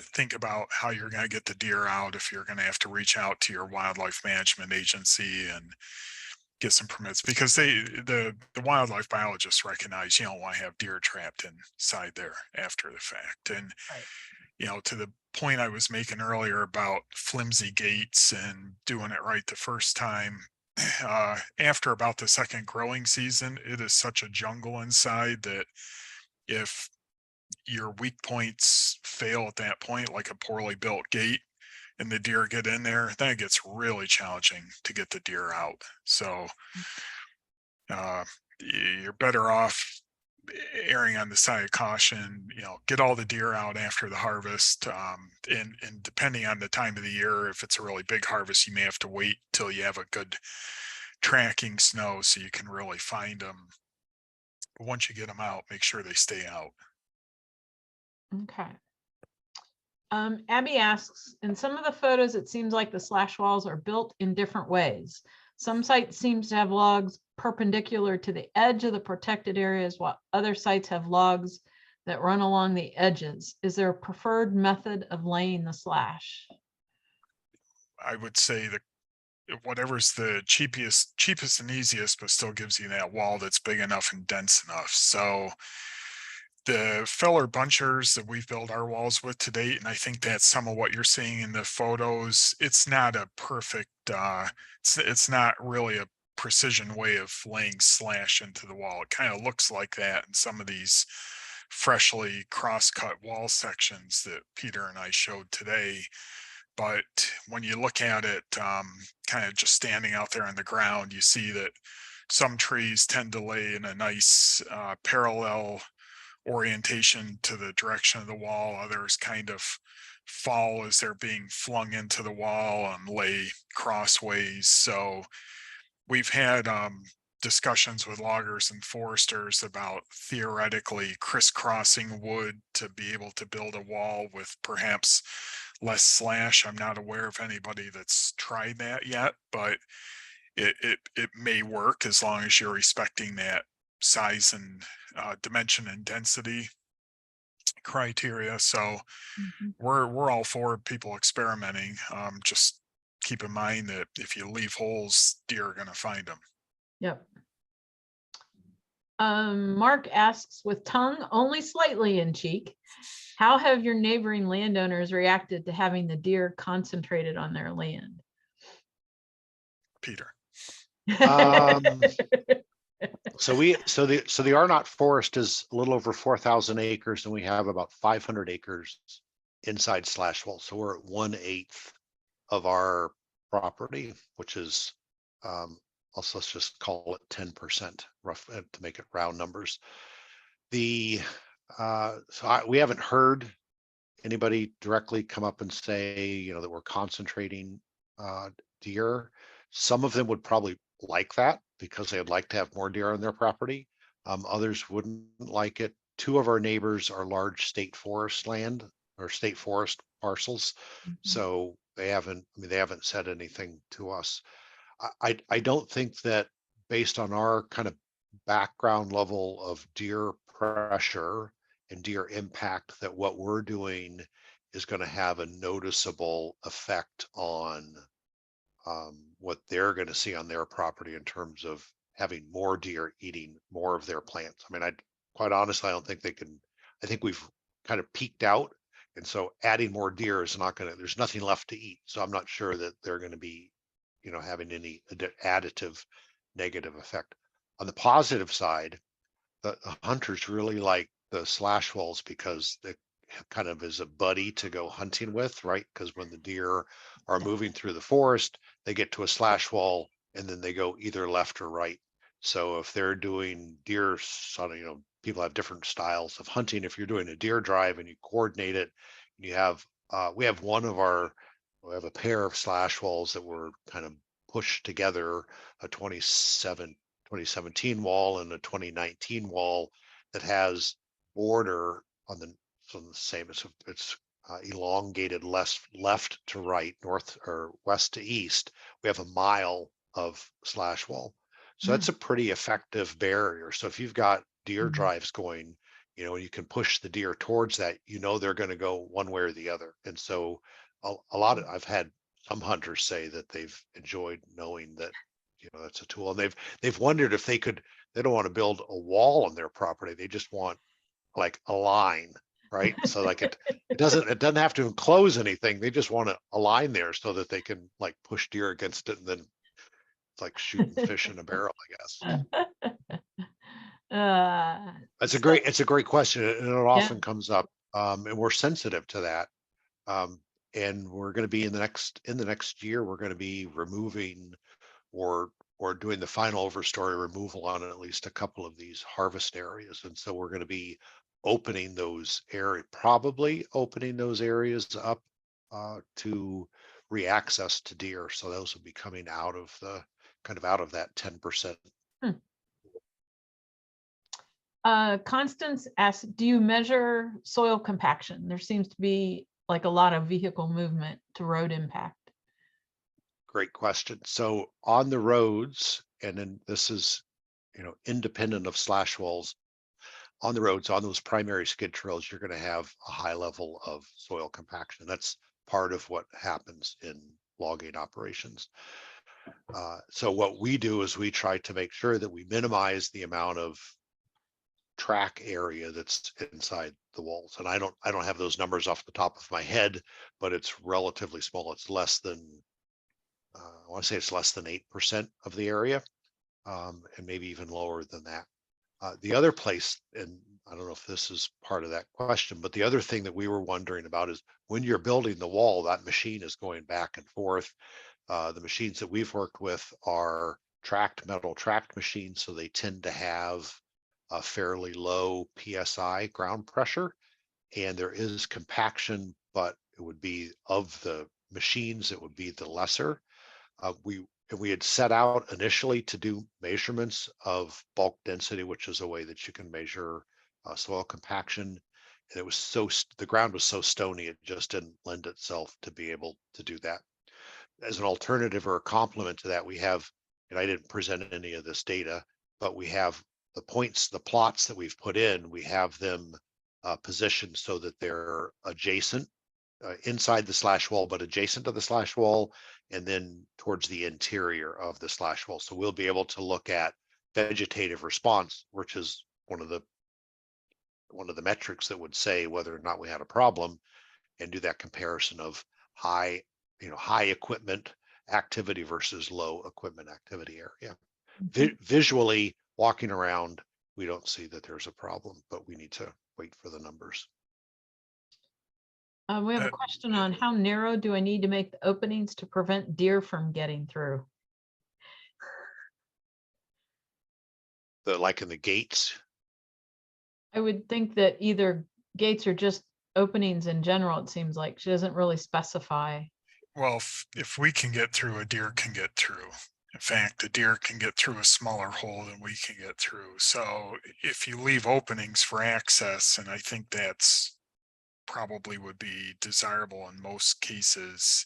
think about how you're going to get the deer out. If you're going to have to reach out to your wildlife management agency and get some permits, because the wildlife biologists recognize you don't want to have deer trapped inside there after the fact. And Right. to the point I was making earlier about flimsy gates and doing it right the first time, after about the second growing season, it is such a jungle inside that if your weak points fail at that point, like a poorly built gate, and the deer get in there, then it gets really challenging to get the deer out. So you're better off erring on the side of caution. Get all the deer out after the harvest. And depending on the time of the year, if it's a really big harvest, you may have to wait till you have a good tracking snow so you can really find them. But once you get them out, make sure they stay out. Okay. Abby asks, in some of the photos, it seems like the slash walls are built in different ways. Some sites seems to have logs perpendicular to the edge of the protected areas, while other sites have logs that run along the edges. Is there a preferred method of laying the slash? I would say that whatever's the cheapest and easiest, but still gives you that wall that's big enough and dense enough. So the feller bunchers that we've built our walls with to date, and I think that's some of what you're seeing in the photos, it's not a perfect, it's not really a precision way of laying slash into the wall. It kind of looks like that in some of these freshly cross-cut wall sections that Peter and I showed today. But when you look at it, kind of just standing out there on the ground, you see that some trees tend to lay in a nice parallel orientation to the direction of the wall. Others kind of fall as they're being flung into the wall and lay crossways. So we've had discussions with loggers and foresters about theoretically crisscrossing wood to be able to build a wall with perhaps less slash. I'm not aware of anybody that's tried that yet, but it may work as long as you're respecting that size and dimension and density criteria. So we're all for people experimenting. Just keep in mind that if you leave holes, deer are going to find them. Yep. Mark asks, with tongue only slightly in cheek, how have your neighboring landowners reacted to having the deer concentrated on their land? Peter. So the Arnot Forest is a little over 4,000 acres, and we have about 500 acres inside slash wall. So we're at 1/8 of our property, which is also, let's just call it 10%, rough to make it round numbers. We haven't heard anybody directly come up and say, that we're concentrating deer. Some of them would probably like that because they would like to have more deer on their property. Others wouldn't like it. Two of our neighbors are large state forest land or state forest parcels. So they haven't said anything to us. I don't think that, based on our kind of background level of deer pressure and deer impact, that what we're doing is going to have a noticeable effect on what they're going to see on their property in terms of having more deer eating more of their plants. I mean, quite honestly, I don't think they can. I think we've kind of peaked out, and so adding more deer is not going to. There's nothing left to eat, so I'm not sure that they're going to be, having any additive negative effect. On the positive side, the hunters really like the slash walls because they kind of is a buddy to go hunting with, right? Because when the deer are moving through the forest, they get to a slash wall and then they go either left or right. So if they're doing deer, people have different styles of hunting. If you're doing a deer drive and you coordinate it, and you have, we have a pair of slash walls that were kind of pushed together, a 2017 wall and a 2019 wall that has border on the same. It's elongated left to right, north or west to east. We have a mile of slash wall, so that's a pretty effective barrier. So if you've got deer drives going, you can push the deer towards that. They're going to go one way or the other, and so I've had some hunters say that they've enjoyed knowing that that's a tool, and they've wondered if they don't want to build a wall on their property. They just want like a line, right? So like it doesn't have to enclose anything. They just want a line there so that they can like push deer against it, and then it's like shooting fish in a barrel, I guess. It's a great question, and it often comes up, and we're sensitive to that. And we're going to be in the next year, we're going to be removing or doing the final overstory removal on at least a couple of these harvest areas. And so we're going to be opening those areas, probably opening those areas up to re-access to deer. So those will be coming out of that 10%. Constance asked, do you measure soil compaction? There seems to be like a lot of vehicle movement to road impact. Great question. So on the roads, and then this is, independent of slash walls, on the roads, on those primary skid trails, you're going to have a high level of soil compaction. That's part of what happens in logging operations. So what we do is we try to make sure that we minimize the amount of track area that's inside the walls. And I don't have those numbers off the top of my head, but it's relatively small. It's less than, I want to say it's less than 8% of the area, and maybe even lower than that. The other place, and I don't know if this is part of that question, but the other thing that we were wondering about is when you're building the wall, that machine is going back and forth. The machines that we've worked with are metal tracked machines, so they tend to have a fairly low PSI ground pressure, and there is compaction, but it would be of the machines, it would be the lesser. We had set out initially to do measurements of bulk density, which is a way that you can measure soil compaction. And it was the ground was so stony, it just didn't lend itself to be able to do that. As an alternative or a complement to that, we have, and I didn't present any of this data, but we have the plots that we've put in, we have them positioned so that they're adjacent inside the slash wall, but adjacent to the slash wall, and then towards the interior of the slash wall. So we'll be able to look at vegetative response, which is one of the metrics that would say whether or not we had a problem, and do that comparison of high equipment activity versus low equipment activity area. Visually walking around, we don't see that there's a problem, but we need to wait for the numbers. We have a question on how narrow do I need to make the openings to prevent deer from getting through? Like in the gates? I would think that either gates or just openings in general, it seems like. She doesn't really specify. Well, if we can get through, a deer can get through. In fact, a deer can get through a smaller hole than we can get through. So if you leave openings for access, and I think that's probably would be desirable in most cases,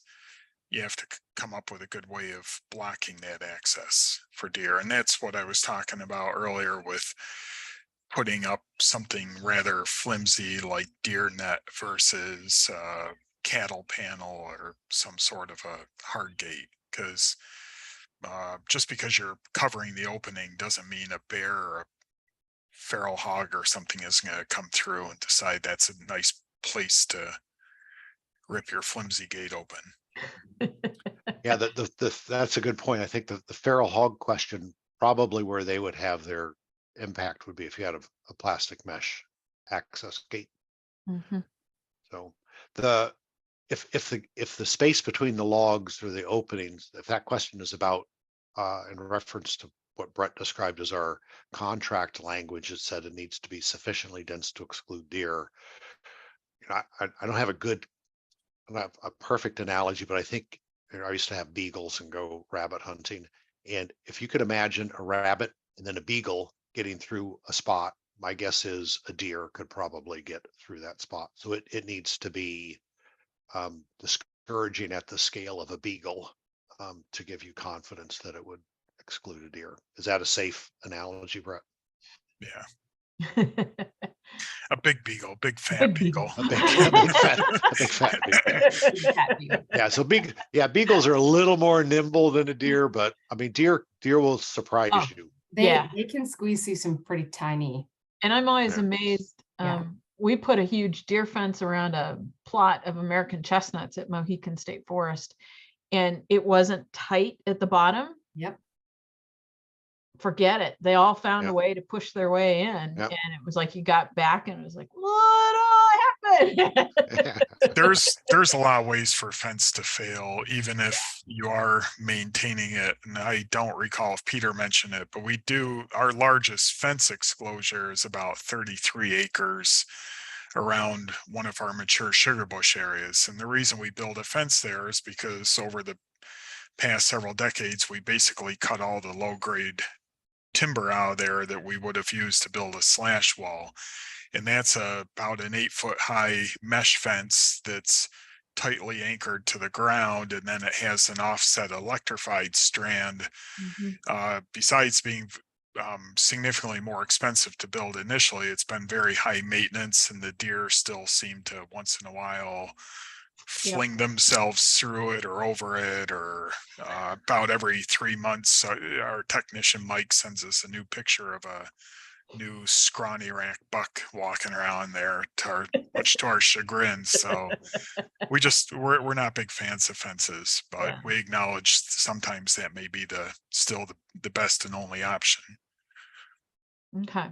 you have to come up with a good way of blocking that access for deer. And that's what I was talking about earlier with putting up something rather flimsy like deer net versus cattle panel or some sort of a hard gate, because just because you're covering the opening doesn't mean a bear or a feral hog or something is going to come through and decide that's a nice place to rip your flimsy gate open. Yeah, that's a good point. I think the feral hog question, probably where they would have their impact would be if you had a plastic mesh access gate. Mm-hmm. So if the space between the logs or the openings, if that question is about in reference to what Brett described as our contract language, it said it needs to be sufficiently dense to exclude deer. I don't have a perfect analogy, but I think I used to have beagles and go rabbit hunting. And if you could imagine a rabbit and then a beagle getting through a spot, my guess is a deer could probably get through that spot. So it needs to be discouraging at the scale of a beagle to give you confidence that it would exclude a deer. Is that a safe analogy, Brett? Yeah. A big beagle, big fat beagle. A big fat beagle. Yeah, so beagles are a little more nimble than a deer, but I mean, deer will surprise you. They can squeeze through some pretty tiny. And I'm always amazed. we put a huge deer fence around a plot of American chestnuts at Mohican State Forest, and it wasn't tight at the bottom. Yep. Forget it. They all found Yep. a way to push their way in. Yep. And it was like you got back and it was like, what all happened? There's a lot of ways for fence to fail, even if you are maintaining it. And I don't recall if Peter mentioned it, but we do, our largest fence exposure is about 33 acres around one of our mature sugar bush areas. And the reason we build a fence there is because over the past several decades, we basically cut all the low grade timber out of there that we would have used to build a slash wall. And that's about an 8-foot high mesh fence that's tightly anchored to the ground. And then it has an offset electrified strand. Besides being significantly more expensive to build initially, it's been very high maintenance, and the deer still seem to once in a while fling themselves through it or over it, or about every 3 months our technician Mike sends us a new picture of a new scrawny rack buck walking around there, much to our chagrin. So we're not big fans of fences, but we acknowledge sometimes that may be still the best and only option. Okay.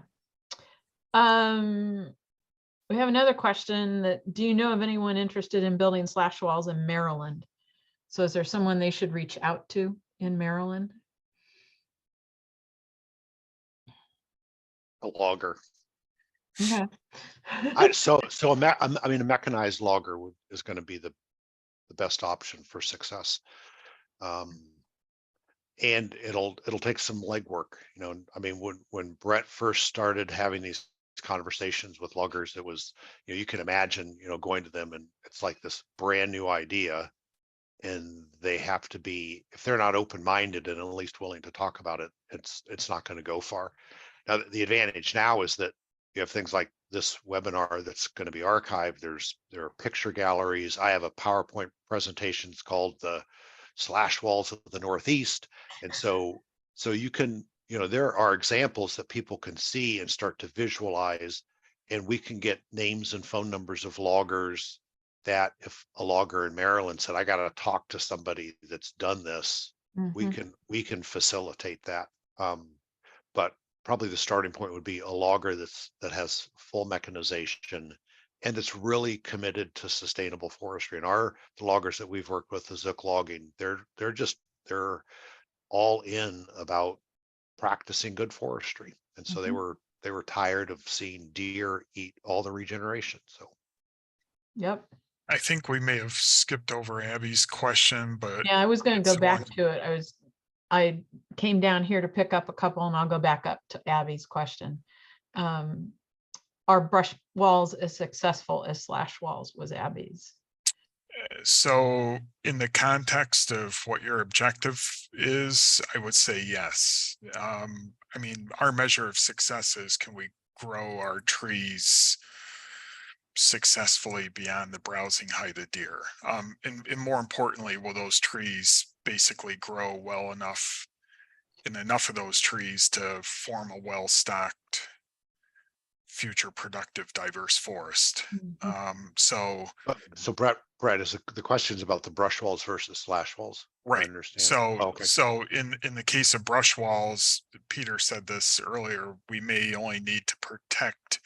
We have another question that, do you know of anyone interested in building slash walls in Maryland? So is there someone they should reach out to in Maryland? A logger. Okay. I mean, a mechanized logger is going to be the best option for success. And it'll take some legwork, you know. I mean, when Brett first started having these conversations with loggers, it was, you know, you can imagine, you know, going to them and it's like this brand new idea, and they have to be, if they're not open-minded and at least willing to talk about it, it's not going to go far. Now, the advantage now is that you have things like this webinar that's going to be archived. There are picture galleries. I have a PowerPoint presentation. It's called the Slash Walls of the Northeast. And so you can, you know, there are examples that people can see and start to visualize, and we can get names and phone numbers of loggers that if a logger in Maryland said, I got to talk to somebody that's done this, we can facilitate that. But probably the starting point would be a logger that has full mechanization and that's really committed to sustainable forestry. And the loggers that we've worked with, the Zook Logging, they're all in about practicing good forestry. And so they were tired of seeing deer eat all the regeneration. So Yep. I think we may have skipped over Abby's question, but Yeah, I was going to it's go back one- to it. I came down here to pick up a couple, and I'll go back up to Abby's question. Are brush walls as successful as slash walls? Was Abby's. So in the context of what your objective is, I would say yes. I mean, our measure of success is, can we grow our trees successfully beyond the browsing height of deer? And more importantly, will those trees basically grow well enough, and enough of those trees to form a well-stocked future productive diverse forest? So Brett, is the questions about the brush walls versus slash walls? right. I understand. So in the case of brush walls, Peter said this earlier, we may only need to protect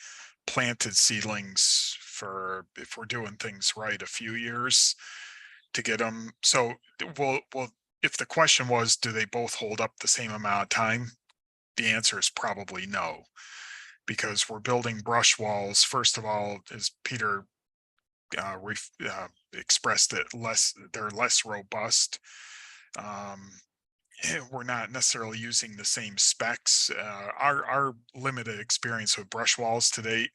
planted seedlings for, if we're doing things right, a few years to get them. So well, if the question was, do they both hold up the same amount of time? The answer is probably no, because we're building brush walls. First of all, as Peter expressed it, they're less robust. We're not necessarily using the same specs. Our limited experience with brush walls to date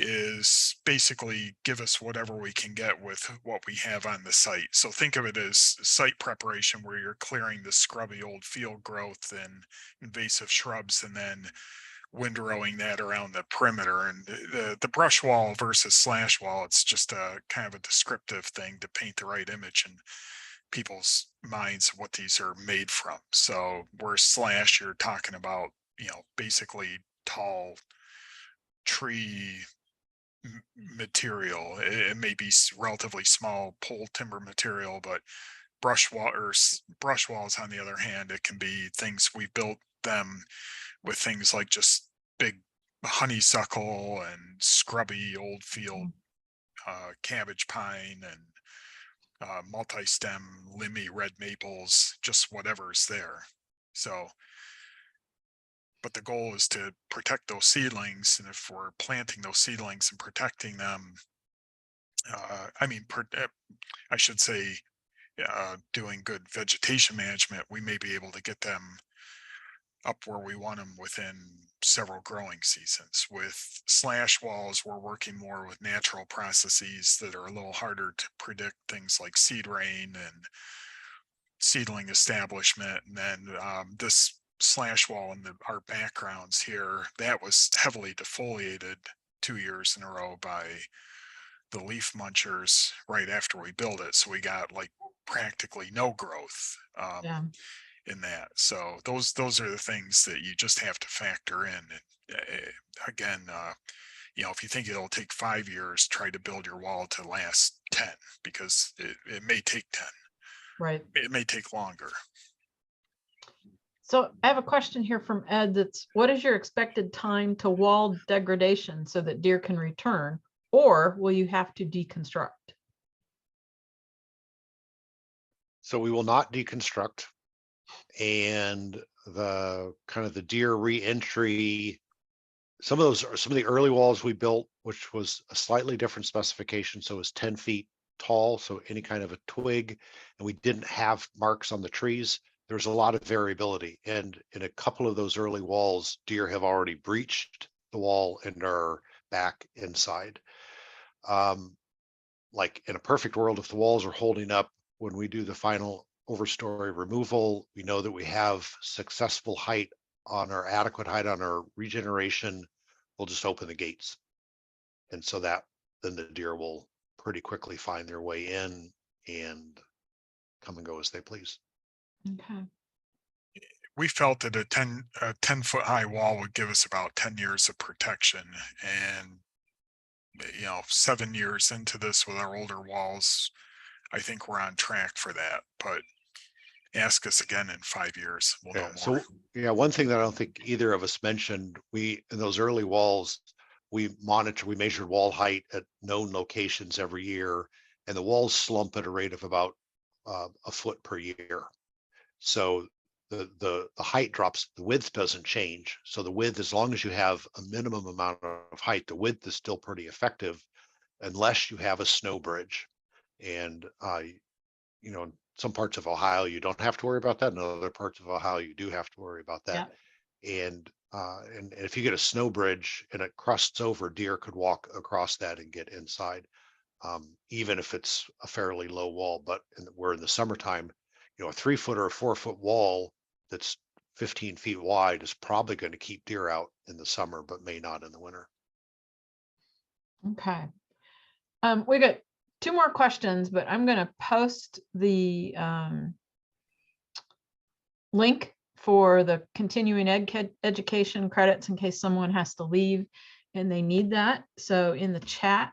is basically give us whatever we can get with what we have on the site. So think of it as site preparation, where you're clearing the scrubby old field growth and invasive shrubs, and then windrowing that around the perimeter. And the brush wall versus slash wall, it's just a kind of a descriptive thing to paint the right image in people's minds of what these are made from. So where slash, you're talking about, you know, basically tall tree material. It may be relatively small pole timber material, but brush walls, on the other hand, it can be things we built them with, things like just big honeysuckle and scrubby old field cabbage pine and multi-stem limby red maples, just whatever's there. So, but the goal is to protect those seedlings, and if we're planting those seedlings and protecting them, I should say, doing good vegetation management, we may be able to get them up where we want them within several growing seasons. With slash walls, we're working more with natural processes that are a little harder to predict, things like seed rain and seedling establishment. And then this slash wall in our backgrounds here, that was heavily defoliated 2 years in a row by the leaf munchers right after we built it. So we got like practically no growth in that. So those are the things that you just have to factor in. And again, if you think it'll take 5 years, try to build your wall to last 10, because it may take 10. Right. It may take longer. So I have a question here from Ed. What is your expected time to wall degradation so that deer can return, or will you have to deconstruct? So we will not deconstruct, and the deer re-entry, some of the early walls we built, which was a slightly different specification. So it was 10 feet tall. So any kind of a twig, and we didn't have marks on the trees. There's a lot of variability. And in a couple of those early walls, deer have already breached the wall and are back inside. Like in a perfect world, if the walls are holding up when we do the final overstory removal, we know that we have successful height on our adequate height on our regeneration, we'll just open the gates. And so that then the deer will pretty quickly find their way in and come and go as they please. Okay. We felt that a 10-foot high wall would give us about 10 years of protection. And 7 years into this with our older walls, I think we're on track for that. But ask us again in 5 years, we'll know more. So one thing that I don't think either of us mentioned, in those early walls, we measured wall height at known locations every year, and the walls slump at a rate of about a foot per year. So the height drops, the width doesn't change. So the width, as long as you have a minimum amount of height, the width is still pretty effective, unless you have a snow bridge. And in some parts of Ohio, you don't have to worry about that. In other parts of Ohio, you do have to worry about that. Yeah. And if you get a snow bridge and it crusts over, deer could walk across that and get inside, even if it's a fairly low wall. But we're in the summertime, a 3-foot or a 4-foot wall that's 15 feet wide is probably going to keep deer out in the summer, but may not in the winter. Okay. We got 2 more questions, but I'm going to post the link for the continuing education credits in case someone has to leave and they need that. So in the chat,